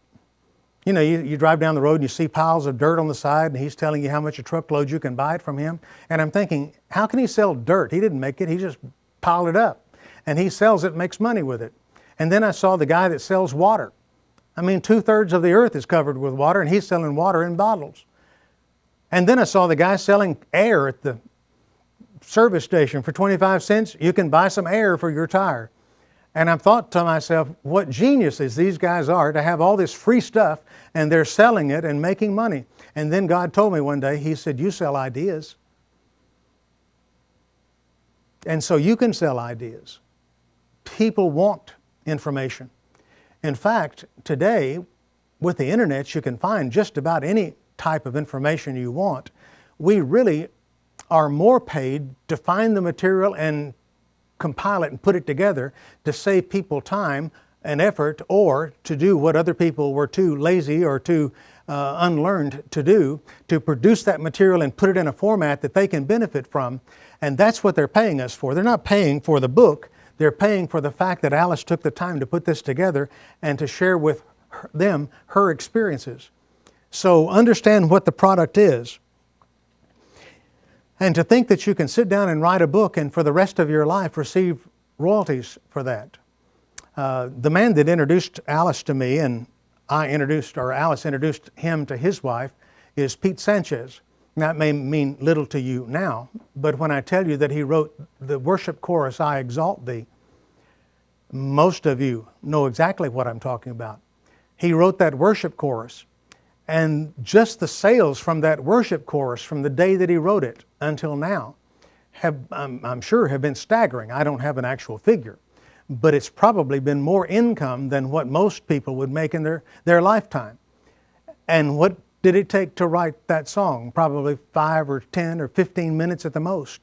You know, you drive down the road and you see piles of dirt on the side and he's telling you how much a truckload you can buy it from him. And I'm thinking, how can he sell dirt? He didn't make it, he just piled it up. And he sells it, makes money with it. And then I saw the guy that sells water. I mean, 2/3 of the earth is covered with water and he's selling water in bottles. And then I saw the guy selling air at the service station for 25 cents. You can buy some air for your tire. And I thought to myself, what geniuses these guys are to have all this free stuff and they're selling it and making money. And then God told me one day, He said, you sell ideas. And so you can sell ideas. People want information. In fact, today, with the internet, you can find just about any type of information you want. We really are more paid to find the material and compile it and put it together to save people time and effort, or to do what other people were too lazy or too unlearned to do, to produce that material and put it in a format that they can benefit from. And that's what they're paying us for. They're not paying for the book. They're paying for the fact that Alice took the time to put this together and to share with them her experiences. So understand what the product is. And to think that you can sit down and write a book and for the rest of your life receive royalties for that. The man that introduced Alice to me, and Alice introduced him to his wife, is Pete Sanchez. That may mean little to you now, but when I tell you that he wrote the worship chorus, I Exalt Thee, most of you know exactly what I'm talking about. He wrote that worship chorus, and just the sales from that worship chorus from the day that he wrote it until now I'm sure have been staggering. I don't have an actual figure, but it's probably been more income than what most people would make in their lifetime. And what did it take to write that song? Probably 5 or 10 or 15 minutes at the most.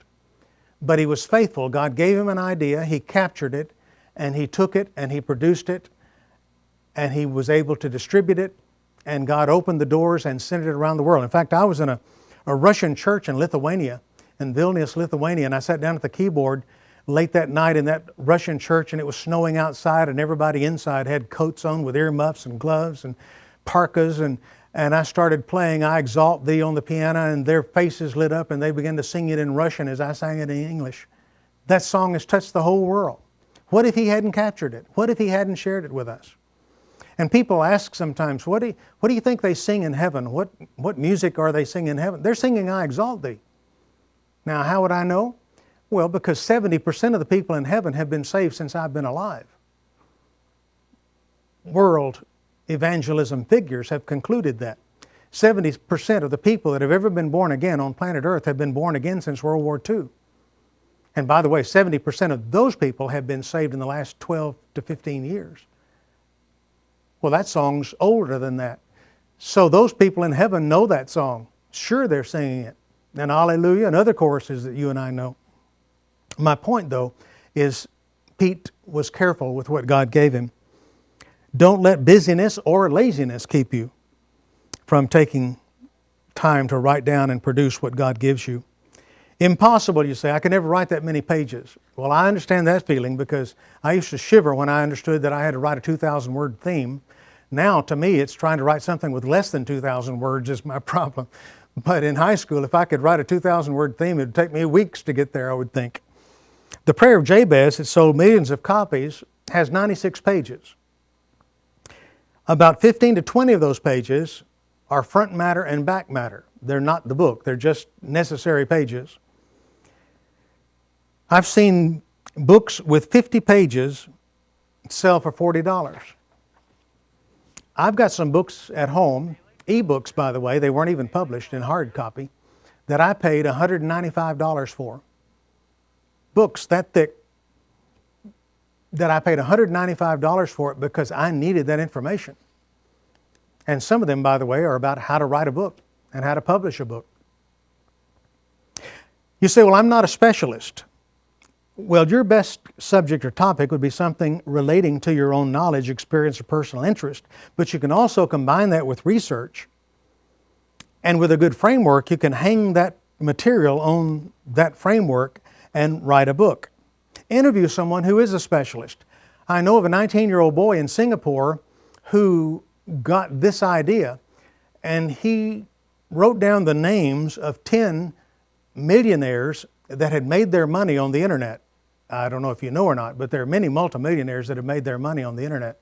But he was faithful. God gave him an idea, he captured it, and he took it and he produced it. and he was able to distribute it, and God opened the doors and sent it around the world. In fact, I was in a Russian church in Lithuania, in Vilnius, Lithuania, and I sat down at the keyboard late that night in that Russian church, and it was snowing outside, and everybody inside had coats on with earmuffs and gloves and parkas, and I started playing I Exalt Thee on the piano, and their faces lit up, and they began to sing it in Russian as I sang it in English. That song has touched the whole world. What if he hadn't captured it? What if he hadn't shared it with us? And people ask sometimes, what do you think they sing in heaven? What music are they singing in heaven? They're singing I Exalt Thee. Now, how would I know? Well, because 70% of the people in heaven have been saved since I've been alive. World evangelism figures have concluded that 70% of the people that have ever been born again on planet Earth have been born again since World War II. And by the way, 70% of those people have been saved in the last 12 to 15 years. Well, that song's older than that. So those people in heaven know that song. Sure, they're singing it. And Hallelujah and other choruses that you and I know. My point, though, is Pete was careful with what God gave him. Don't let busyness or laziness keep you from taking time to write down and produce what God gives you. Impossible, you say, I can never write that many pages. Well, I understand that feeling because I used to shiver when I understood that I had to write a 2,000 word theme. Now, to me, it's trying to write something with less than 2,000 words is my problem. But in high school, if I could write a 2,000 word theme, it would take me weeks to get there, I would think. The Prayer of Jabez, that sold millions of copies, has 96 pages. About 15 to 20 of those pages are front matter and back matter. They're not the book. They're just necessary pages. I've seen books with 50 pages sell for $40. I've got some books at home, e-books by the way, they weren't even published in hard copy, that I paid $195 for. Books that thick that I paid $195 for it because I needed that information. And some of them, by the way, are about how to write a book and how to publish a book. You say, well, I'm not a specialist. Well, your best subject or topic would be something relating to your own knowledge, experience, or personal interest, but you can also combine that with research. And with a good framework, you can hang that material on that framework and write a book. Interview someone who is a specialist. I know of a 19-year-old boy in Singapore who got this idea, and he wrote down the names of 10 millionaires that had made their money on the internet. I don't know if you know or not, but there are many multimillionaires that have made their money on the internet.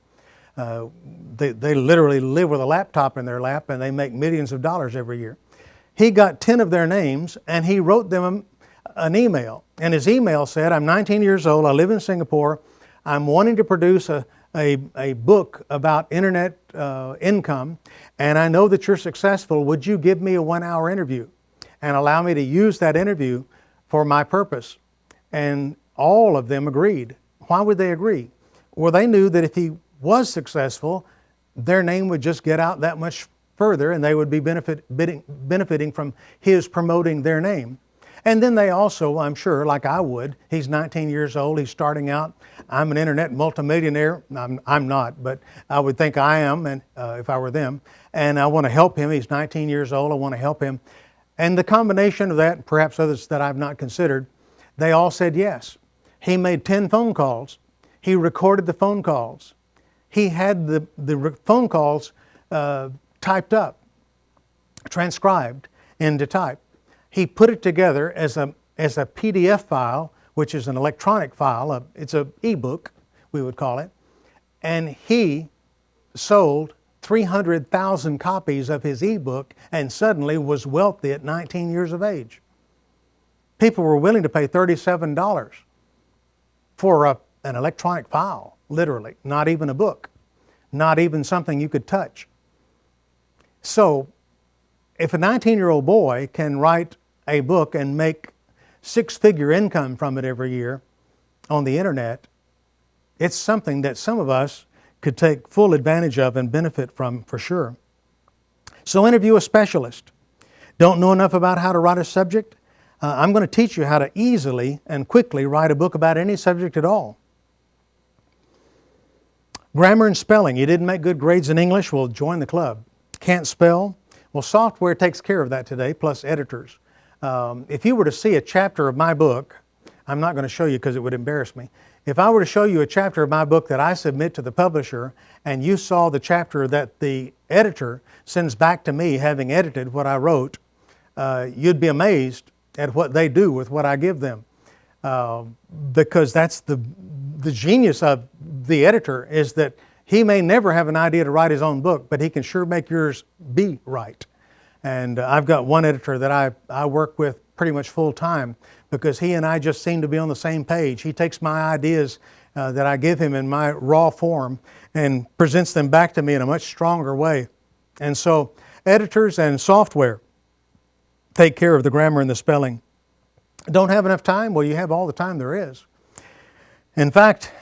They literally live with a laptop in their lap and they make millions of dollars every year. He got 10 of their names and he wrote them an email. And his email said, I'm 19 years old, I live in Singapore, I'm wanting to produce a book about internet income, and I know that you're successful. Would you give me a 1-hour interview and allow me to use that interview for my purpose? And all of them agreed. Why would they agree? Well, they knew that if he was successful, their name would just get out that much further and they would be benefiting from his promoting their name. And then they also, I'm sure, like I would, he's 19 years old, he's starting out. I'm an internet multimillionaire. I'm not, but I would think I am, and if I were them. And I want to help him. He's 19 years old. I want to help him. And the combination of that, perhaps others that I've not considered, they all said yes. He made 10 phone calls. He recorded the phone calls. He had the phone calls typed up, transcribed into type. He put it together as a PDF file, which is an electronic file. It's an e-book, we would call it. And he sold 300,000 copies of his e-book and suddenly was wealthy at 19 years of age. People were willing to pay $37 for an electronic file, literally, not even a book, not even something you could touch. So, if a 19-year-old boy can write a book and make six-figure income from it every year on the internet, it's something that some of us could take full advantage of and benefit from for sure. So interview a specialist. Don't know enough about how to write a subject? I'm going to teach you how to easily and quickly write a book about any subject at all. Grammar and spelling. You didn't make good grades in English? Well, join the club. Can't spell? Well, software takes care of that today, plus editors. If you were to see a chapter of my book, I'm not going to show you because it would embarrass me. If I were to show you a chapter of my book that I submit to the publisher and you saw the chapter that the editor sends back to me having edited what I wrote, you'd be amazed at what they do with what I give them. Because that's the genius of the editor, is that he may never have an idea to write his own book, but he can sure make yours be right. And I've got one editor that I work with pretty much full time because he and I just seem to be on the same page. He takes my ideas that I give him in my raw form and presents them back to me in a much stronger way. And so editors and software take care of the grammar and the spelling. Don't have enough time? Well, you have all the time there is. In fact,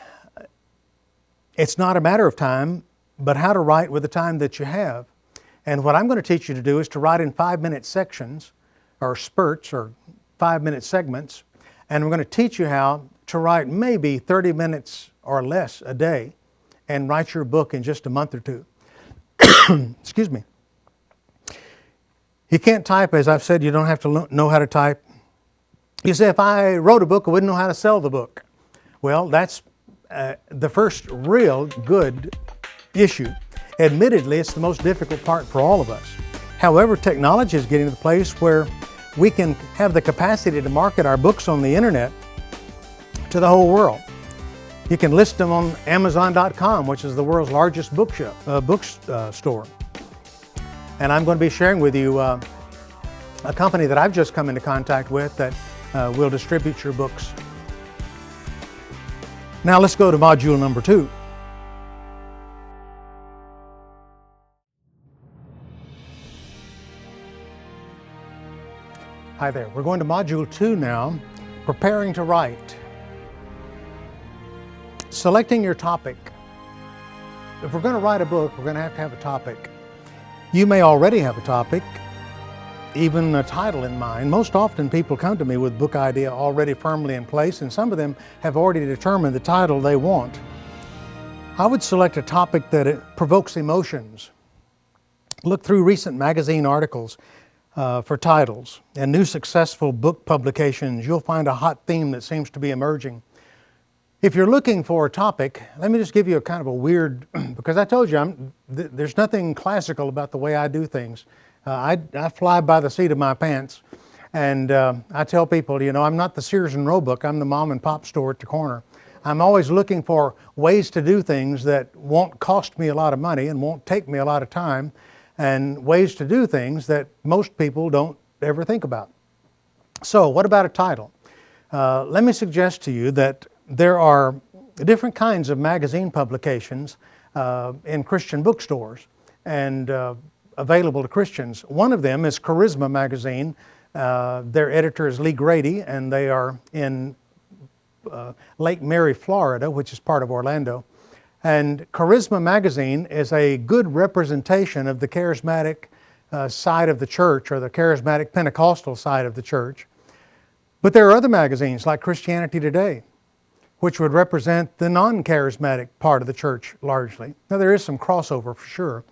it's not a matter of time, but how to write with the time that you have. And what I'm going to teach you to do is to write in 5-minute sections or spurts or 5-minute segments. And we're going to teach you how to write maybe 30 minutes or less a day and write your book in just a month or two. Excuse me. You can't type, as I've said, you don't have to know how to type. You say, if I wrote a book, I wouldn't know how to sell the book. Well, that's the first real good issue. Admittedly, it's the most difficult part for all of us. However, technology is getting to the place where we can have the capacity to market our books on the internet to the whole world. You can list them on Amazon.com, which is the world's largest bookstore. And I'm going to be sharing with you a company that I've just come into contact with that will distribute your books. Now let's go to module number 2. Hi there. We're going to module 2 now, preparing to write. Selecting your topic. If we're going to write a book, we're going to have a topic. You may already have a topic, even a title in mind. Most often people come to me with book idea already firmly in place, and some of them have already determined the title they want. I would select a topic that it provokes emotions. Look through recent magazine articles for titles and new successful book publications. You'll find a hot theme that seems to be emerging. If you're looking for a topic, let me just give you a kind of a weird, because I told you there's nothing classical about the way I do things. I fly by the seat of my pants, and I tell people, you know, I'm not the Sears and Roebuck, I'm the mom and pop store at the corner. I'm always looking for ways to do things that won't cost me a lot of money and won't take me a lot of time, and ways to do things that most people don't ever think about. So what about a title? Let me suggest to you that there are different kinds of magazine publications in Christian bookstores and available to Christians. One of them is Charisma Magazine. Their editor is Lee Grady, and they are in Lake Mary, Florida, which is part of Orlando. And Charisma Magazine is a good representation of the charismatic side of the church, or the charismatic Pentecostal side of the church. But there are other magazines like Christianity Today, which would represent the non-charismatic part of the church largely. Now there is some crossover for sure,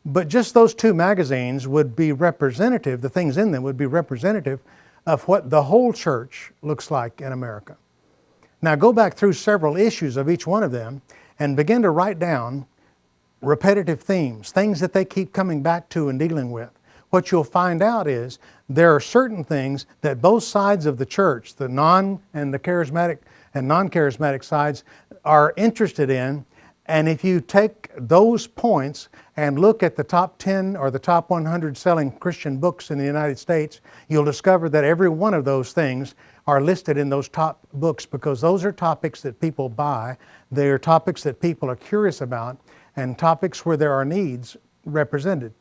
but just those two magazines would be representative, the things in them would be representative of what the whole church looks like in America. Now go back through several issues of each one of them and begin to write down repetitive themes, things that they keep coming back to and dealing with. What you'll find out is there are certain things that both sides of the church, the non and the charismatic and non-charismatic sides, are interested in. And if you take those points and look at the top 10 or the top 100 selling Christian books in the United States, you'll discover that every one of those things are listed in those top books, because those are topics that people buy. They are topics that people are curious about, and topics where there are needs represented.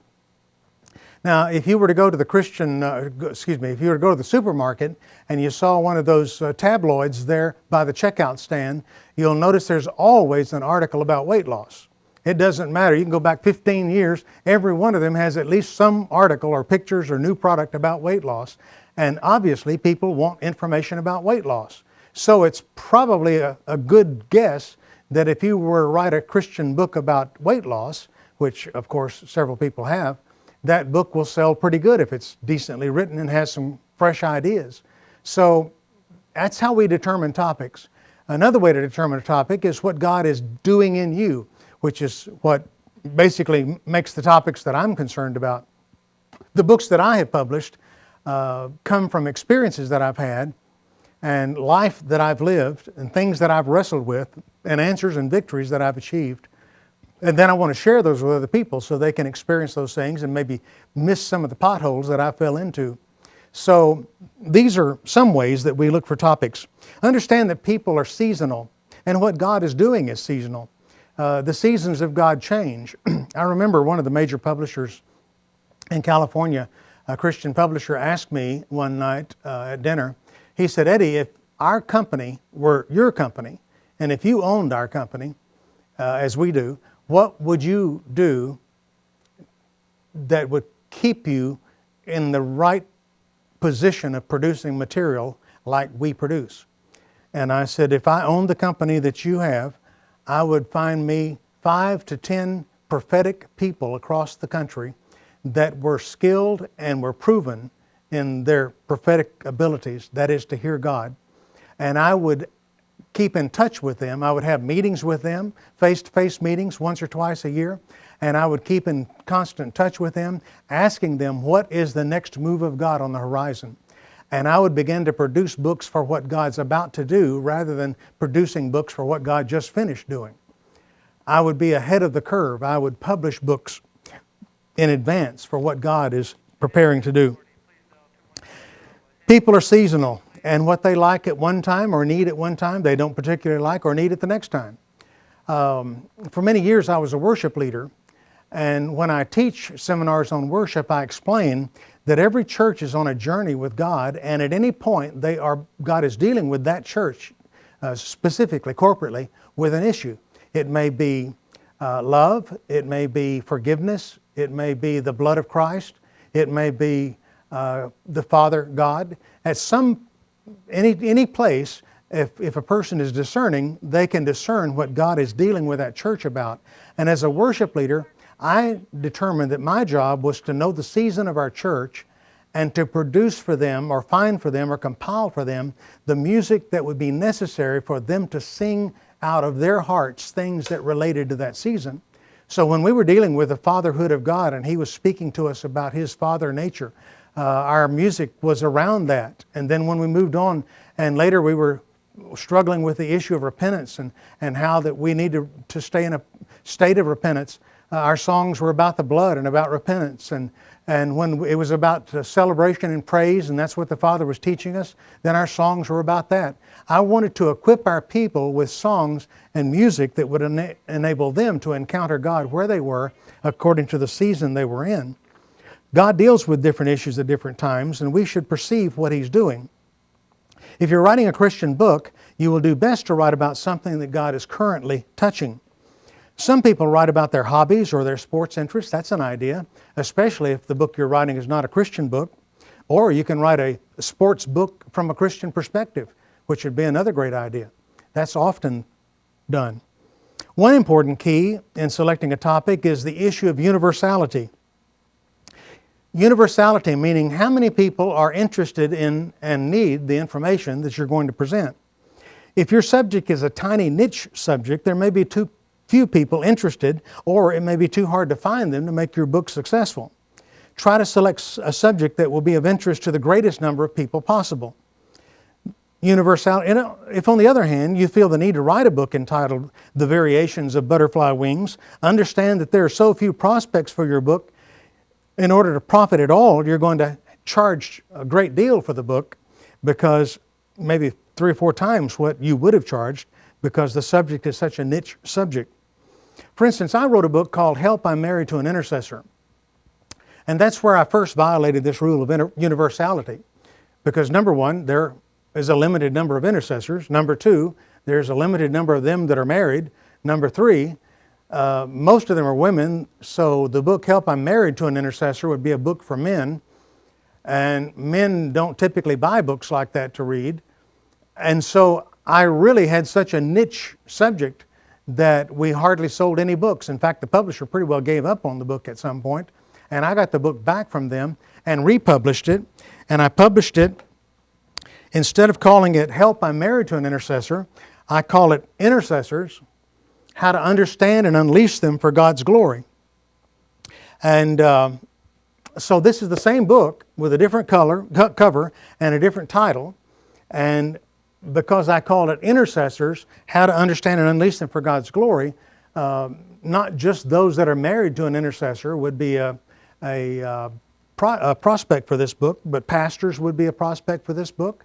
Now, if you were to go to the if you were to go to the supermarket and you saw one of those tabloids there by the checkout stand, you'll notice there's always an article about weight loss. It doesn't matter. You can go back 15 years. Every one of them has at least some article or pictures or new product about weight loss. And obviously, people want information about weight loss. So it's probably a good guess that if you were to write a Christian book about weight loss, which of course several people have, that book will sell pretty good if it's decently written and has some fresh ideas. So that's how we determine topics. Another way to determine a topic is what God is doing in you, which is what basically makes the topics that I'm concerned about. The books that I have published come from experiences that I've had and life that I've lived and things that I've wrestled with and answers and victories that I've achieved. And then I want to share those with other people so they can experience those things and maybe miss some of the potholes that I fell into. So these are some ways that we look for topics. Understand that people are seasonal, and what God is doing is seasonal. The seasons of God change. I remember one of the major publishers in California, a Christian publisher, asked me one night at dinner, he said, "Eddie, if our company were your company, and if you owned our company, as we do, what would you do that would keep you in the right position of producing material like we produce?" And I said, if I owned the company that you have, I would find me 5 to 10 prophetic people across the country that were skilled and were proven in their prophetic abilities, that is to hear God. And I would keep in touch with them. I would have meetings with them, face-to-face meetings once or twice a year, and I would keep in constant touch with them, asking them what is the next move of God on the horizon. And I would begin to produce books for what God's about to do rather than producing books for what God just finished doing. I would be ahead of the curve. I would publish books in advance for what God is preparing to do. People are seasonal, and what they like at one time or need at one time, they don't particularly like or need at the next time. For many years I was a worship leader, and when I teach seminars on worship, I explain that every church is on a journey with God, and at any point God is dealing with that church, specifically, corporately, with an issue. It may be love, it may be forgiveness, it may be the blood of Christ, it may be the Father God. At any place, if a person is discerning, they can discern what God is dealing with that church about. And as a worship leader, I determined that my job was to know the season of our church and to produce for them or find for them or compile for them the music that would be necessary for them to sing out of their hearts things that related to that season. So when we were dealing with the fatherhood of God and He was speaking to us about His father nature, our music was around that. And then when we moved on and later we were struggling with the issue of repentance and how that we need to stay in a state of repentance, our songs were about the blood and about repentance. And when it was about celebration and praise, and that's what the Father was teaching us, then our songs were about that. I wanted to equip our people with songs and music that would enable them to encounter God where they were according to the season they were in. God deals with different issues at different times, and we should perceive what He's doing. If you're writing a Christian book, you will do best to write about something that God is currently touching. Some people write about their hobbies or their sports interests. That's an idea, especially if the book you're writing is not a Christian book. Or you can write a sports book from a Christian perspective, which would be another great idea. That's often done. One important key in selecting a topic is the issue of universality. Universality meaning how many people are interested in and need the information that you're going to present. If your subject is a tiny niche subject, there may be too few people interested, or it may be too hard to find them to make your book successful. Try to select a subject that will be of interest to the greatest number of people possible. Universality. If on the other hand you feel the need to write a book entitled The Variations of Butterfly Wings, understand that there are so few prospects for your book. In order to profit at all, you're going to charge a great deal for the book, because maybe 3 or 4 times what you would have charged, because the subject is such a niche subject. For instance, I wrote a book called Help, I'm Married to an Intercessor. And that's where I first violated this rule of universality. Because number one, there is a limited number of intercessors. Number two, there's a limited number of them that are married. Number three, most of them are women. So the book Help, I'm Married to an Intercessor would be a book for men. And men don't typically buy books like that to read. And so I really had such a niche subject that we hardly sold any books. In fact, the publisher pretty well gave up on the book at some point, and I got the book back from them and republished it, and I published it. Instead of calling it Help, I'm Married to an Intercessor, I call it Intercessors, How to Understand and Unleash Them for God's Glory. And so this is the same book with a different cover and a different title. And because I called it Intercessors, How to Understand and Unleash Them for God's Glory, not just those that are married to an intercessor would be a prospect for this book, but pastors would be a prospect for this book.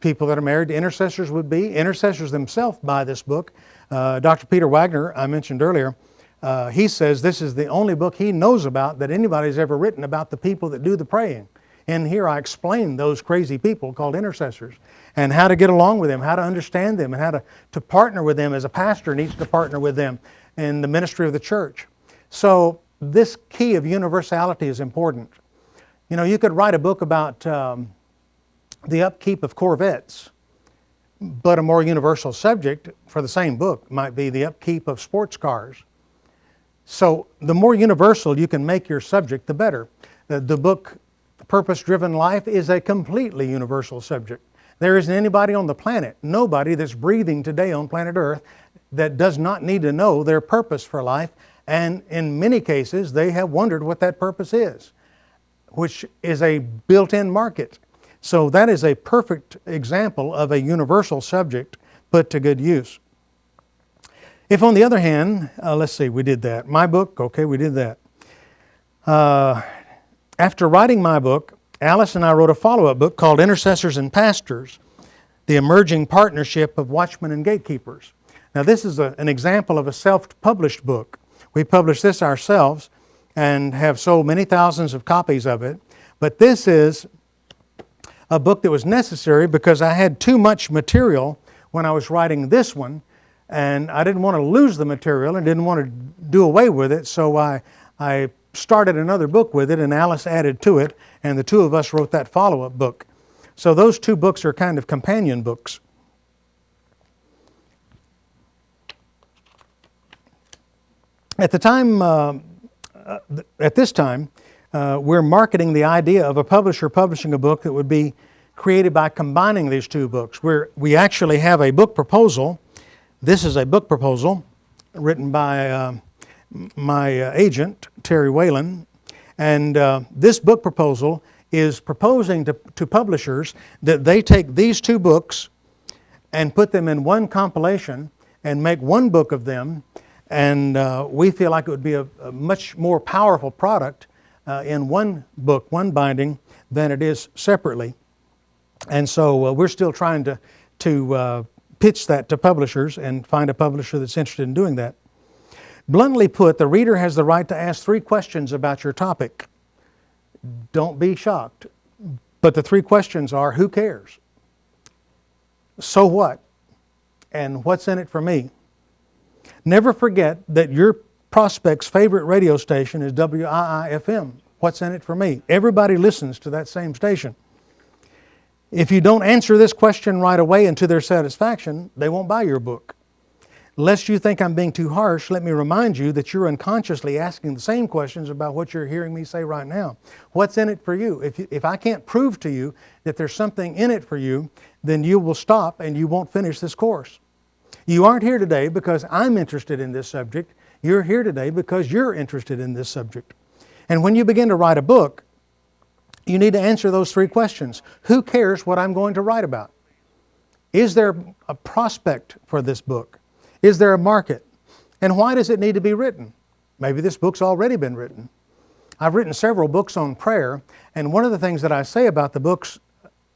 People that are married to intercessors would be. Intercessors themselves buy this book. Dr. Peter Wagner, I mentioned earlier, he says this is the only book he knows about that anybody's ever written about the people that do the praying. And here I explain those crazy people called intercessors and how to get along with them, how to understand them, and how to partner with them as a pastor needs to partner with them in the ministry of the church. So this key of universality is important. You know, you could write a book about the upkeep of Corvettes, but a more universal subject for the same book might be the upkeep of sports cars. So the more universal you can make your subject, the better. The book, Purpose-Driven Life, is a completely universal subject. There isn't anybody on the planet, nobody that's breathing today on planet Earth, that does not need to know their purpose for life. And in many cases, they have wondered what that purpose is, which is a built-in market. So that is a perfect example of a universal subject put to good use. If on the other hand, let's see, we did that. My book, okay, we did that. After writing my book, Alice and I wrote a follow-up book called Intercessors and Pastors, The Emerging Partnership of Watchmen and Gatekeepers. Now this is an example of a self-published book. We published this ourselves and have sold many thousands of copies of it. But this is a book that was necessary because I had too much material when I was writing this one, and I didn't want to lose the material and didn't want to do away with it, so I started another book with it, and Alice added to it, and the two of us wrote that follow-up book. So those two books are kind of companion books. At this time, we're marketing the idea of a publisher publishing a book that would be created by combining these two books. We actually have a book proposal. This is a book proposal written by my agent, Terry Whalen. And this book proposal is proposing to publishers that they take these two books and put them in one compilation and make one book of them. And we feel like it would be a much more powerful product in one book, one binding, than it is separately. And so we're still trying to pitch that to publishers and find a publisher that's interested in doing that. Bluntly put, the reader has the right to ask 3 questions about your topic. Don't be shocked. But the 3 questions are, who cares? So what? And what's in it for me? Never forget that your prospect's favorite radio station is WIIFM. What's in it for me? Everybody listens to that same station. If you don't answer this question right away and to their satisfaction, they won't buy your book. Lest you think I'm being too harsh, let me remind you that you're unconsciously asking the same questions about what you're hearing me say right now. What's in it for you? If I can't prove to you that there's something in it for you, then you will stop and you won't finish this course. You aren't here today because I'm interested in this subject. You're here today because you're interested in this subject. And when you begin to write a book, you need to answer those 3 questions. Who cares what I'm going to write about? Is there a prospect for this book? Is there a market? And why does it need to be written? Maybe this book's already been written. I've written several books on prayer, and one of the things that I say about the books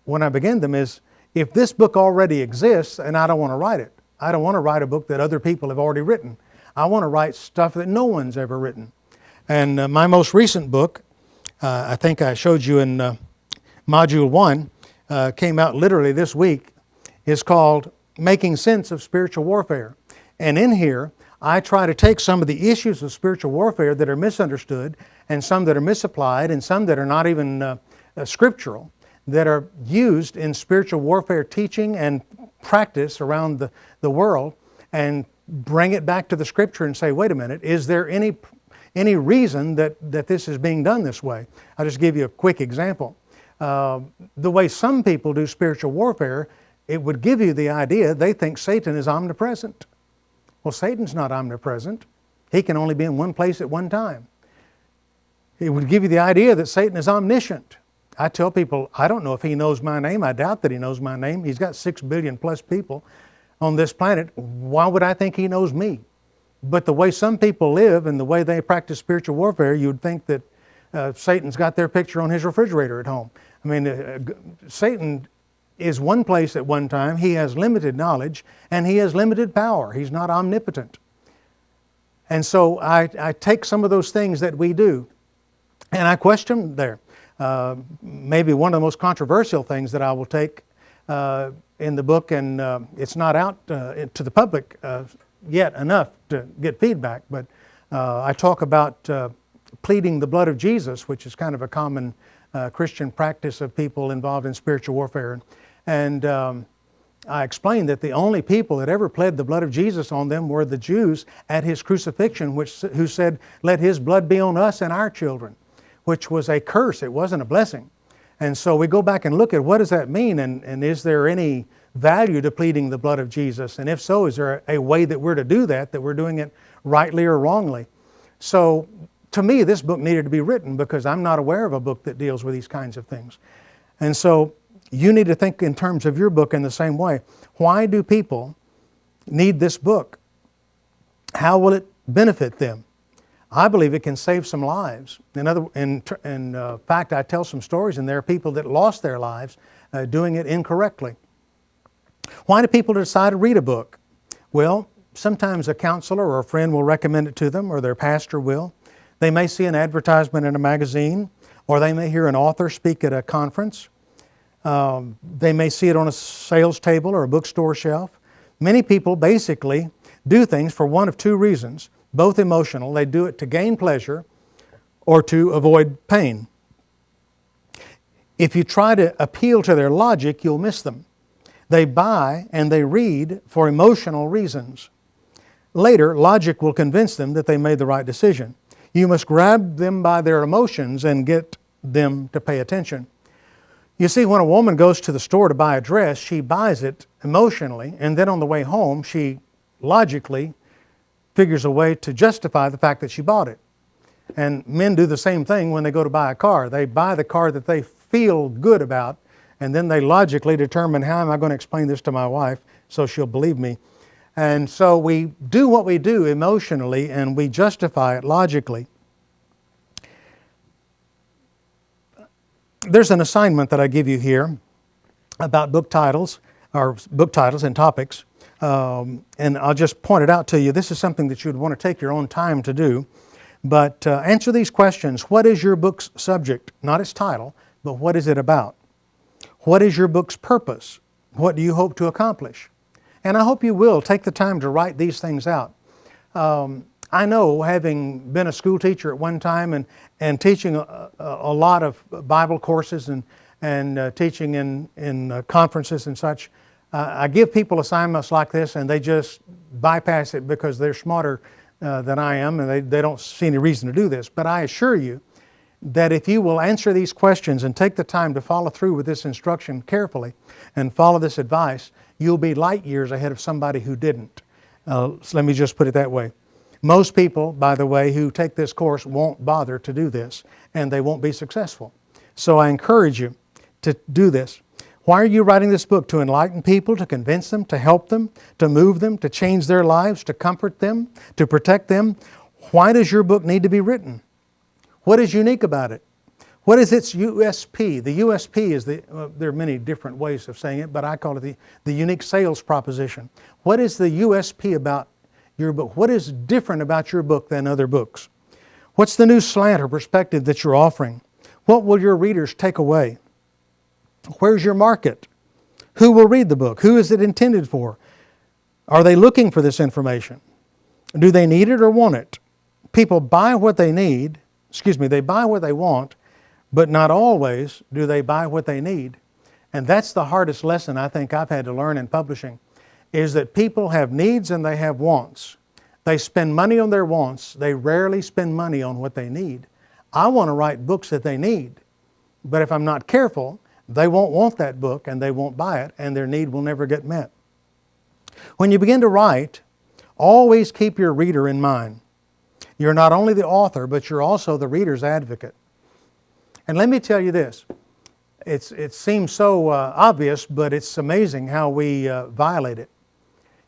when I begin them is, if this book already exists and I don't want to write it, I don't want to write a book that other people have already written. I want to write stuff that no one's ever written. And my most recent book, I think I showed you in Module 1, came out literally this week, is called Making Sense of Spiritual Warfare. And in here, I try to take some of the issues of spiritual warfare that are misunderstood, and some that are misapplied, and some that are not even scriptural, that are used in spiritual warfare teaching and practice around the world, and bring it back to the Scripture and say, wait a minute, is there any reason that this is being done this way? I'll just give you a quick example. The way some people do spiritual warfare, it would give you the idea they think Satan is omnipresent. Well, Satan's not omnipresent. He can only be in one place at one time. It would give you the idea that Satan is omniscient. I tell people, I don't know if he knows my name. I doubt that he knows my name. He's got 6 billion plus people on this planet. Why would I think he knows me? But the way some people live and the way they practice spiritual warfare, you'd think that Satan's got their picture on his refrigerator at home. I mean, Satan is one place at one time. He has limited knowledge and he has limited power. He's not omnipotent. And so I take some of those things that we do and I question there. Maybe one of the most controversial things that I will take in the book, and it's not out to the public yet enough to get feedback, but I talk about pleading the blood of Jesus, which is kind of a common Christian practice of people involved in spiritual warfare. And I explained that the only people that ever pled the blood of Jesus on them were the Jews at His crucifixion, who said, let His blood be on us and our children, which was a curse. It wasn't a blessing. And so we go back and look at what does that mean, and is there any value to pleading the blood of Jesus? And if so, is there a way that we're to do that we're doing it rightly or wrongly? So to me, this book needed to be written because I'm not aware of a book that deals with these kinds of things. And so you need to think in terms of your book in the same way. Why do people need this book? How will it benefit them? I believe it can save some lives. In fact, I tell some stories, and there are people that lost their lives doing it incorrectly. Why do people decide to read a book? Well, sometimes a counselor or a friend will recommend it to them, or their pastor will. They may see an advertisement in a magazine, or they may hear an author speak at a conference. They may see it on a sales table or a bookstore shelf. Many people basically do things for one of two reasons, both emotional. They do it to gain pleasure or to avoid pain. If you try to appeal to their logic, you'll miss them. They buy and they read for emotional reasons. Later, logic will convince them that they made the right decision. You must grab them by their emotions and get them to pay attention. You see, when a woman goes to the store to buy a dress, she buys it emotionally, and then on the way home, she logically figures a way to justify the fact that she bought it. And men do the same thing when they go to buy a car. They buy the car that they feel good about, and then they logically determine, how am I going to explain this to my wife so she'll believe me? And so we do what we do emotionally, and we justify it logically. There's an assignment that I give you here about book titles and topics. And I'll just point it out to you. This is something that you'd want to take your own time to do. But answer these questions. What is your book's subject? Not its title, but what is it about? What is your book's purpose? What do you hope to accomplish? And I hope you will take the time to write these things out. I know, having been a school teacher at one time and teaching a lot of Bible courses and teaching in conferences and such, I give people assignments like this and they just bypass it because they're smarter than I am and they don't see any reason to do this. But I assure you that if you will answer these questions and take the time to follow through with this instruction carefully and follow this advice, you'll be light years ahead of somebody who didn't. So let me just put it that way. Most people, by the way, who take this course won't bother to do this, and they won't be successful. So I encourage you to do this. Why are you writing this book? To enlighten people, to convince them, to help them, to move them, to change their lives, to comfort them, to protect them? Why does your book need to be written? What is unique about it? What is its USP? The USP is there are many different ways of saying it, but I call it the unique sales proposition. What is the USP about your book? What is different about your book than other books? What's the new slant or perspective that you're offering? What will your readers take away? Where's your market? Who will read the book? Who is it intended for? Are they looking for this information? Do they need it or want it? People buy what they need, they buy what they want, but not always do they buy what they need. And that's the hardest lesson I think I've had to learn in publishing, is that people have needs and they have wants. They spend money on their wants. They rarely spend money on what they need. I want to write books that they need. But if I'm not careful, they won't want that book and they won't buy it, and their need will never get met. When you begin to write, always keep your reader in mind. You're not only the author, but you're also the reader's advocate. And let me tell you this. It seems so obvious, but it's amazing how we violate it.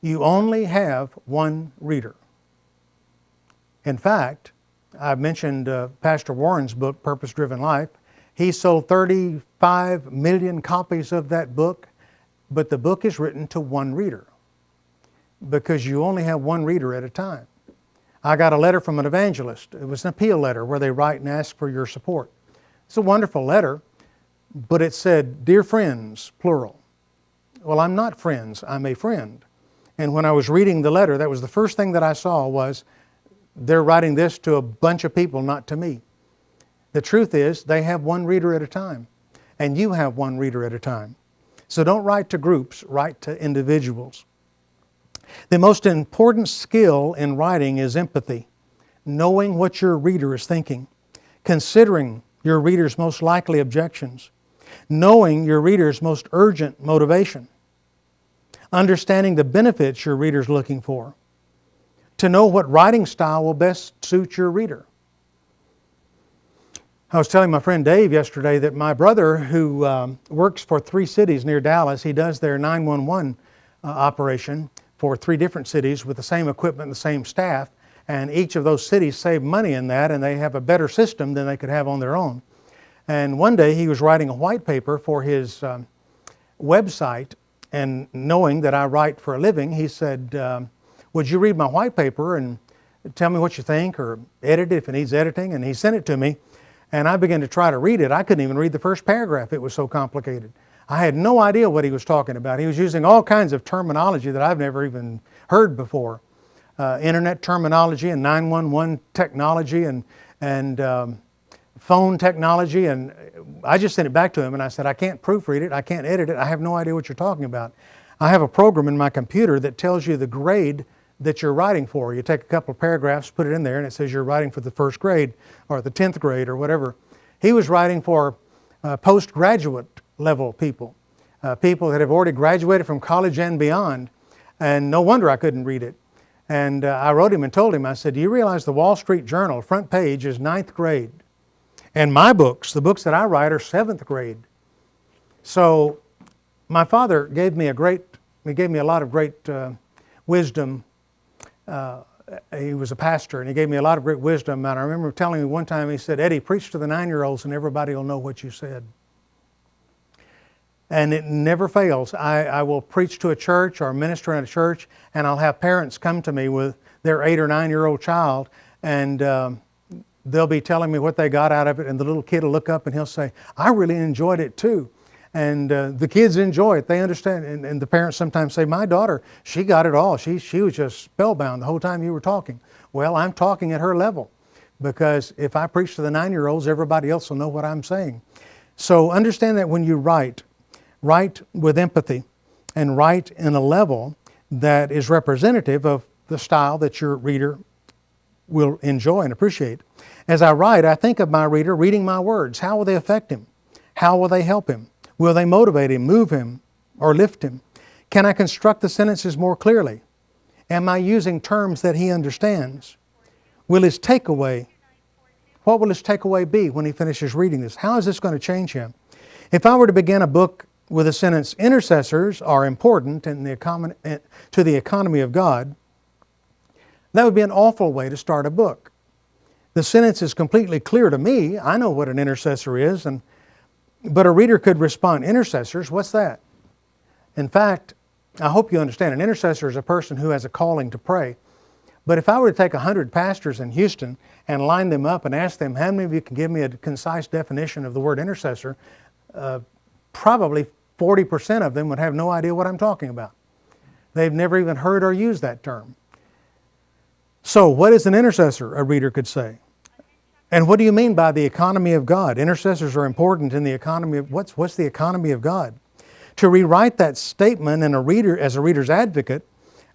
You only have one reader. In fact, I've mentioned Pastor Warren's book, Purpose Driven Life. He sold 35 million copies of that book, but the book is written to one reader because you only have one reader at a time. I got a letter from an evangelist. It was an appeal letter where they write and ask for your support. It's a wonderful letter, but it said, "Dear friends," plural. Well, I'm not friends, I'm a friend. And when I was reading the letter, that was the first thing that I saw was they're writing this to a bunch of people, not to me. The truth is, they have one reader at a time, and you have one reader at a time. So don't write to groups, write to individuals. The most important skill in writing is empathy, knowing what your reader is thinking, considering your reader's most likely objections, knowing your reader's most urgent motivation, understanding the benefits your reader's looking for, to know what writing style will best suit your reader. I was telling my friend Dave yesterday that my brother, who works for 3 cities near Dallas, he does their 911 operation for 3 different cities with the same equipment and the same staff, and each of those cities save money in that, and they have a better system than they could have on their own. And one day he was writing a white paper for his website, and knowing that I write for a living, he said, "Would you read my white paper and tell me what you think, or edit it if it needs editing?" And he sent it to me. And I began to try to read it. I couldn't even read the first paragraph. It was so complicated. I had no idea what he was talking about. He was using all kinds of terminology that I've never even heard before. Internet terminology and 911 technology and phone technology. And I just sent it back to him and I said, "I can't proofread it. I can't edit it. I have no idea what you're talking about. I have a program in my computer that tells you the grade that you're writing for. You take a couple of paragraphs, put it in there, and it says you're writing for the 1st grade or the 10th grade or whatever." He was writing for postgraduate level people, people that have already graduated from college and beyond, and no wonder I couldn't read it. And I wrote him and told him, I said, "Do you realize the Wall Street Journal front page is 9th grade? And my books, the books that I write, are 7th grade. So my father gave me a lot of great wisdom. He was a pastor, and he gave me a lot of great wisdom. And I remember telling me one time, he said, "Eddie, preach to the 9-year-olds and everybody will know what you said." And it never fails. I will preach to a church or minister in a church, and I'll have parents come to me with their 8 or 9-year-old child, and they'll be telling me what they got out of it, and the little kid will look up and he'll say, "I really enjoyed it too." And the kids enjoy it. They understand. And the parents sometimes say, "My daughter, she got it all. She was just spellbound the whole time you were talking." Well, I'm talking at her level, because if I preach to the 9-year-olds, everybody else will know what I'm saying. So understand that when you write with empathy and write in a level that is representative of the style that your reader will enjoy and appreciate. As I write, I think of my reader reading my words. How will they affect him? How will they help him? Will they motivate him, move him, or lift him? Can I construct the sentences more clearly? Am I using terms that he understands? Will his takeaway, what will his takeaway be when he finishes reading this? How is this going to change him? If I were to begin a book with the sentence, "Intercessors are important to the economy of God," that would be an awful way to start a book. The sentence is completely clear to me. I know what an intercessor is, but a reader could respond, "Intercessors, what's that?" In fact, I hope you understand, an intercessor is a person who has a calling to pray. But if I were to take 100 pastors in Houston and line them up and ask them, "How many of you can give me a concise definition of the word intercessor?" Probably 40% of them would have no idea what I'm talking about. They've never even heard or used that term. So what is an intercessor, a reader could say? And what do you mean by the economy of God? Intercessors are important in the economy of, what's the economy of God? To rewrite that statement in as a reader's advocate,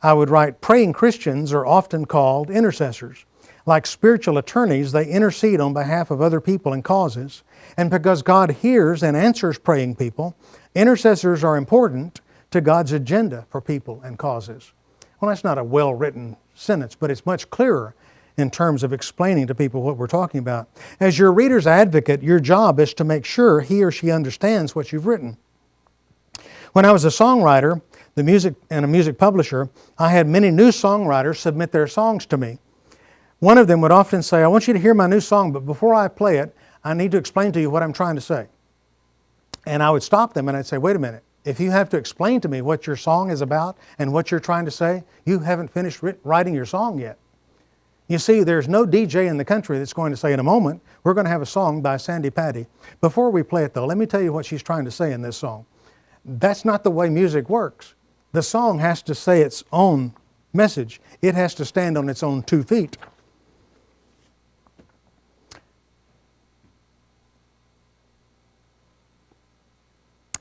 I would write, praying Christians are often called intercessors. Like spiritual attorneys, they intercede on behalf of other people and causes. And because God hears and answers praying people, intercessors are important to God's agenda for people and causes. Well, that's not a well-written sentence, but it's much clearer in terms of explaining to people what we're talking about. As your reader's advocate, your job is to make sure he or she understands what you've written. When I was a songwriter and a music publisher, I had many new songwriters submit their songs to me. One of them would often say, I want you to hear my new song, but before I play it, I need to explain to you what I'm trying to say. And I would stop them and I'd say, wait a minute. If you have to explain to me what your song is about and what you're trying to say, you haven't finished writing your song yet. You see, there's no DJ in the country that's going to say in a moment, we're going to have a song by Sandi Patty. Before we play it though, let me tell you what she's trying to say in this song. That's not the way music works. The song has to say its own message. It has to stand on its own 2 feet.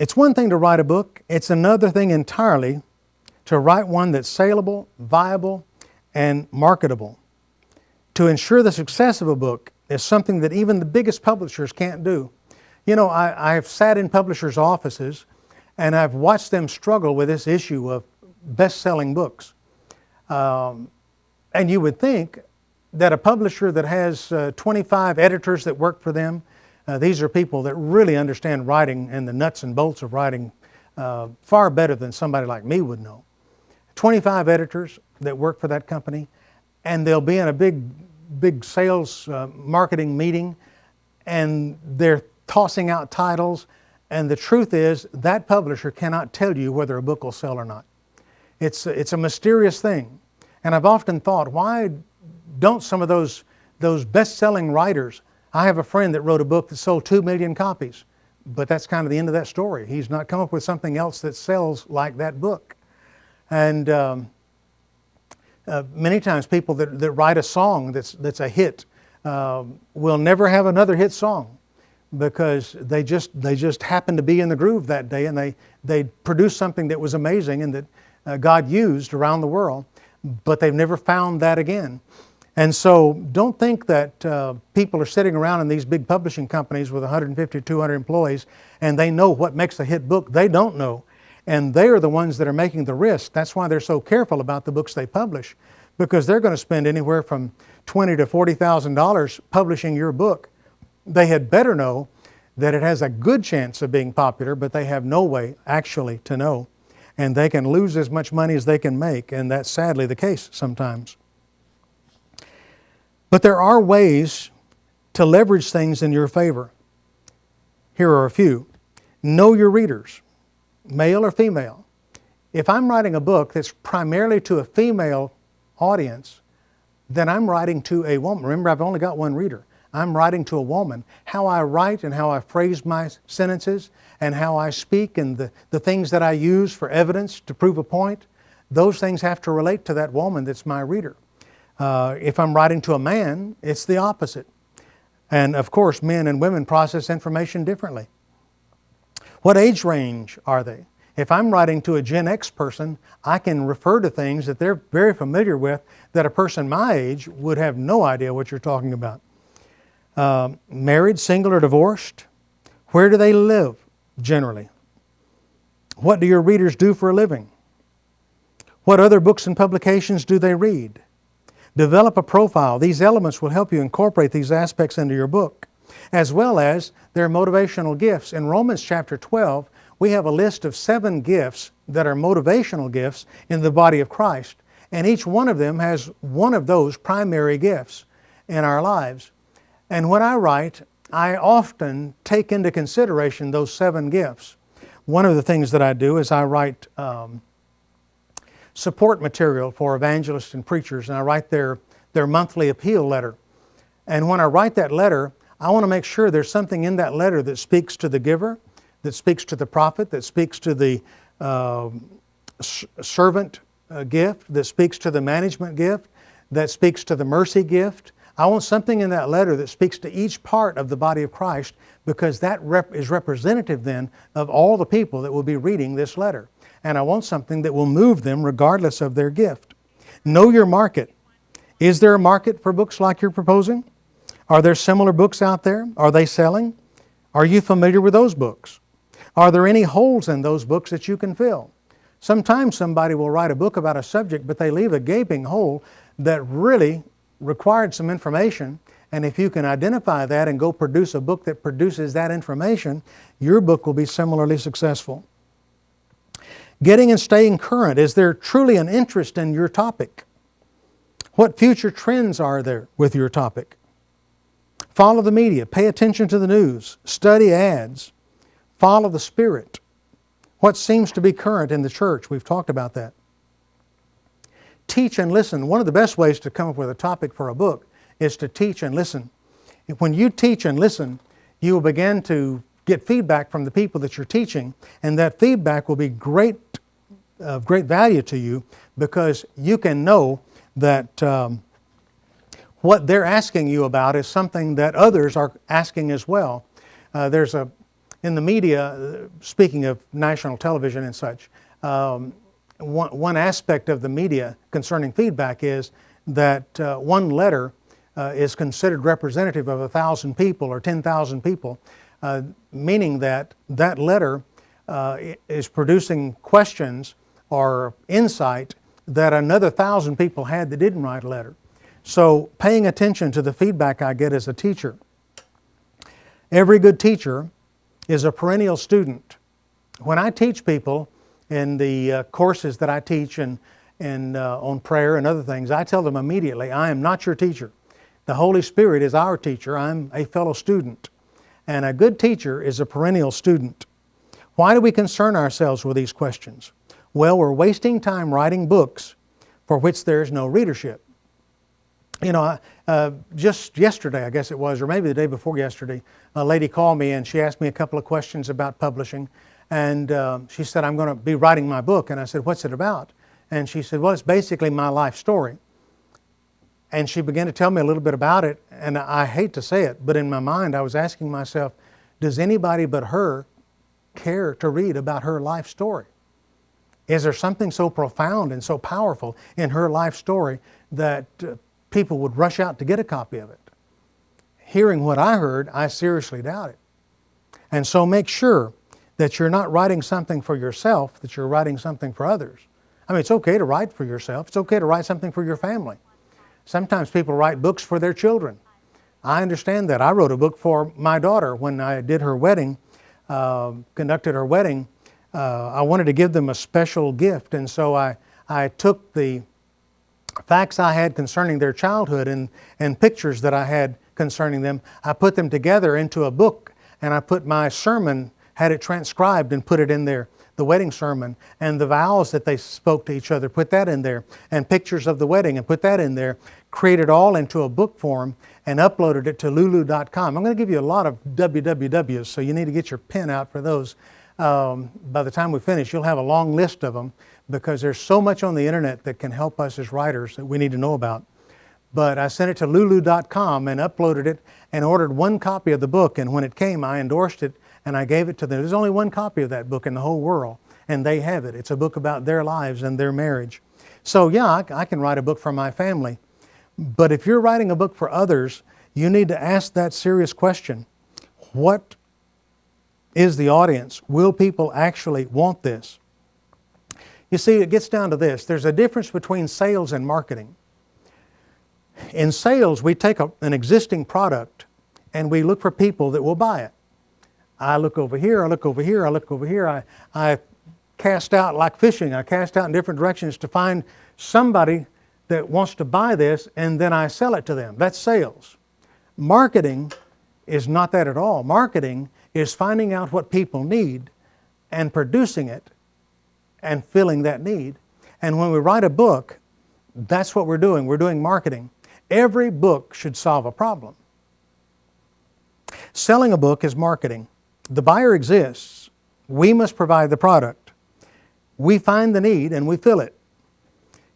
It's one thing to write a book. It's another thing entirely to write one that's saleable, viable, and marketable. To ensure the success of a book is something that even the biggest publishers can't do. You know, I've sat in publishers' offices and I've watched them struggle with this issue of best-selling books. And you would think that a publisher that has 25 editors that work for them, these are people that really understand writing and the nuts and bolts of writing far better than somebody like me would know. 25 editors that work for that company, and they'll be in a big sales marketing meeting, and they're tossing out titles, and the truth is that publisher cannot tell you whether a book will sell or not. It's a mysterious thing. And I've often thought, why don't some of those best-selling writers, I have a friend that wrote a book that sold 2 million copies, but that's kind of the end of that story. He's not come up with something else that sells like that book. And many times people that write a song that's a hit will never have another hit song because they just happened to be in the groove that day, and they produced something that was amazing and that God used around the world, but they've never found that again. And so don't think that people are sitting around in these big publishing companies with 150 or 200 employees and they know what makes a hit book. They don't know. And they are the ones that are making the risk. That's why they're so careful about the books they publish, because they're going to spend anywhere from $20,000 to $40,000 publishing your book. They had better know that it has a good chance of being popular, but they have no way actually to know. And they can lose as much money as they can make, and that's sadly the case sometimes. But there are ways to leverage things in your favor. Here are a few. Know your readers, male or female. If I'm writing a book that's primarily to a female audience, then I'm writing to a woman. Remember, I've only got one reader. I'm writing to a woman. How I write and how I phrase my sentences and how I speak and the things that I use for evidence to prove a point, those things have to relate to that woman that's my reader. If I'm writing to a man, it's the opposite. And of course, men and women process information differently. What age range are they? If I'm writing to a Gen X person, I can refer to things that they're very familiar with that a person my age would have no idea what you're talking about. Married, single, or divorced? Where do they live generally? What do your readers do for a living? What other books and publications do they read? Develop a profile. These elements will help you incorporate these aspects into your book, as well as their motivational gifts. In Romans chapter 12, we have a list of 7 gifts that are motivational gifts in the body of Christ, and each one of them has one of those primary gifts in our lives. And when I write, I often take into consideration those 7 gifts. One of the things that I do is I write support material for evangelists and preachers, and I write their monthly appeal letter. And when I write that letter, I want to make sure there's something in that letter that speaks to the giver, that speaks to the prophet, that speaks to the servant gift, that speaks to the management gift, that speaks to the mercy gift. I want something in that letter that speaks to each part of the body of Christ, because that is representative then of all the people that will be reading this letter. And I want something that will move them regardless of their gift. Know your market. Is there a market for books like you're proposing? Are there similar books out there? Are they selling? Are you familiar with those books? Are there any holes in those books that you can fill? Sometimes somebody will write a book about a subject, but they leave a gaping hole that really required some information. And if you can identify that and go produce a book that produces that information, your book will be similarly successful. Getting and staying current. Is there truly an interest in your topic? What future trends are there with your topic? Follow the media. Pay attention to the news. Study ads. Follow the Spirit. What seems to be current in the church? We've talked about that. Teach and listen. One of the best ways to come up with a topic for a book is to teach and listen. When you teach and listen, you will begin to get feedback from the people that you're teaching, and that feedback will be of great value to you, because you can know that what they're asking you about is something that others are asking as well. In the media, speaking of national television and such, one aspect of the media concerning feedback is that one letter is considered representative of 1,000 people or 10,000 people, meaning that that letter is producing questions or insight that another 1,000 people had that didn't write a letter. So paying attention to the feedback I get as a teacher. Every good teacher is a perennial student. When I teach people in the courses that I teach and on prayer and other things, I tell them immediately, I am not your teacher. The Holy Spirit is our teacher. I'm a fellow student. And a good teacher is a perennial student. Why do we concern ourselves with these questions? Well, we're wasting time writing books for which there's no readership. You know, just yesterday, I guess it was, or maybe the day before yesterday, a lady called me and she asked me a couple of questions about publishing. And she said, I'm going to be writing my book. And I said, what's it about? And she said, well, it's basically my life story. And she began to tell me a little bit about it. And I hate to say it, but in my mind, I was asking myself, does anybody but her care to read about her life story? Is there something so profound and so powerful in her life story that people would rush out to get a copy of it? Hearing what I heard, I seriously doubt it. And so make sure that you're not writing something for yourself, that you're writing something for others. I mean, it's okay to write for yourself. It's okay to write something for your family. Sometimes people write books for their children. I understand that. I wrote a book for my daughter when I did her wedding, conducted her wedding. I wanted to give them a special gift, and so I took the facts I had concerning their childhood and pictures that I had concerning them. I put them together into a book, and I put my sermon, had it transcribed and put it in there, the wedding sermon, and the vows that they spoke to each other, put that in there, and pictures of the wedding and put that in there, created all into a book form and uploaded it to lulu.com. I'm going to give you a lot of wwws, so you need to get your pen out for those. By the time we finish, you'll have a long list of them, because there's so much on the internet that can help us as writers that we need to know about. But I sent it to lulu.com and uploaded it and ordered one copy of the book, and when it came, I endorsed it and I gave it to them. There's only one copy of that book in the whole world, and they have it. It's a book about their lives and their marriage. So yeah, I can write a book for my family. But if you're writing a book for others, you need to ask that serious question. What is the audience? Will people actually want this? You see, it gets down to this. There's a difference between sales and marketing. In sales, we take an existing product and we look for people that will buy it. I look over here, I look over here, I look over here. I cast out like fishing. I cast out in different directions to find somebody that wants to buy this, and then I sell it to them. That's sales. Marketing is not that at all. Marketing is finding out what people need and producing it and filling that need. And when we write a book, that's what we're doing. We're doing marketing. Every book should solve a problem. Selling a book is marketing. The buyer exists. We must provide the product. We find the need and we fill it.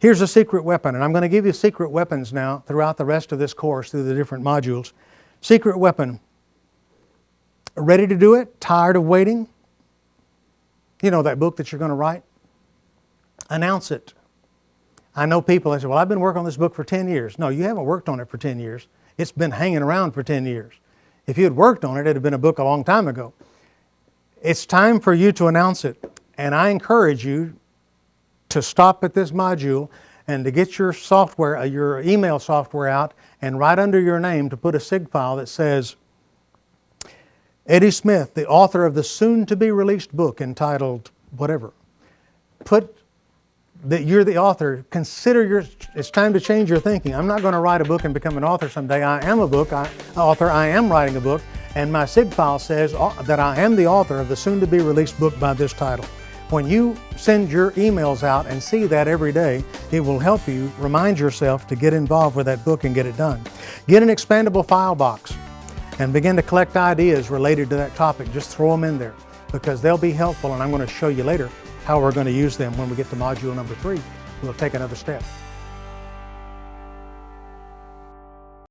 Here's a secret weapon, and I'm going to give you secret weapons now throughout the rest of this course through the different modules. Secret weapon. Ready to do it? Tired of waiting? You know that book that you're going to write? Announce it. I know people that say, well, I've been working on this book for 10 years. No, you haven't worked on it for 10 years. It's been hanging around for 10 years. If you had worked on it, it would have been a book a long time ago. It's time for you to announce it. And I encourage you to stop at this module and to get your software, your email software out, and right under your name to put a SIG file that says, Eddie Smith, the author of the soon-to-be-released book entitled whatever. Put that you're the author. Consider it's time to change your thinking. I'm not going to write a book and become an author someday. I am a book author. I am writing a book, and my SIG file says that I am the author of the soon-to-be-released book by this title. When you send your emails out and see that every day, it will help you remind yourself to get involved with that book and get it done. Get an expandable file box and begin to collect ideas related to that topic. Just throw them in there because they'll be helpful, and I'm going to show you later how we're going to use them when we get to module number 3. We'll take another step.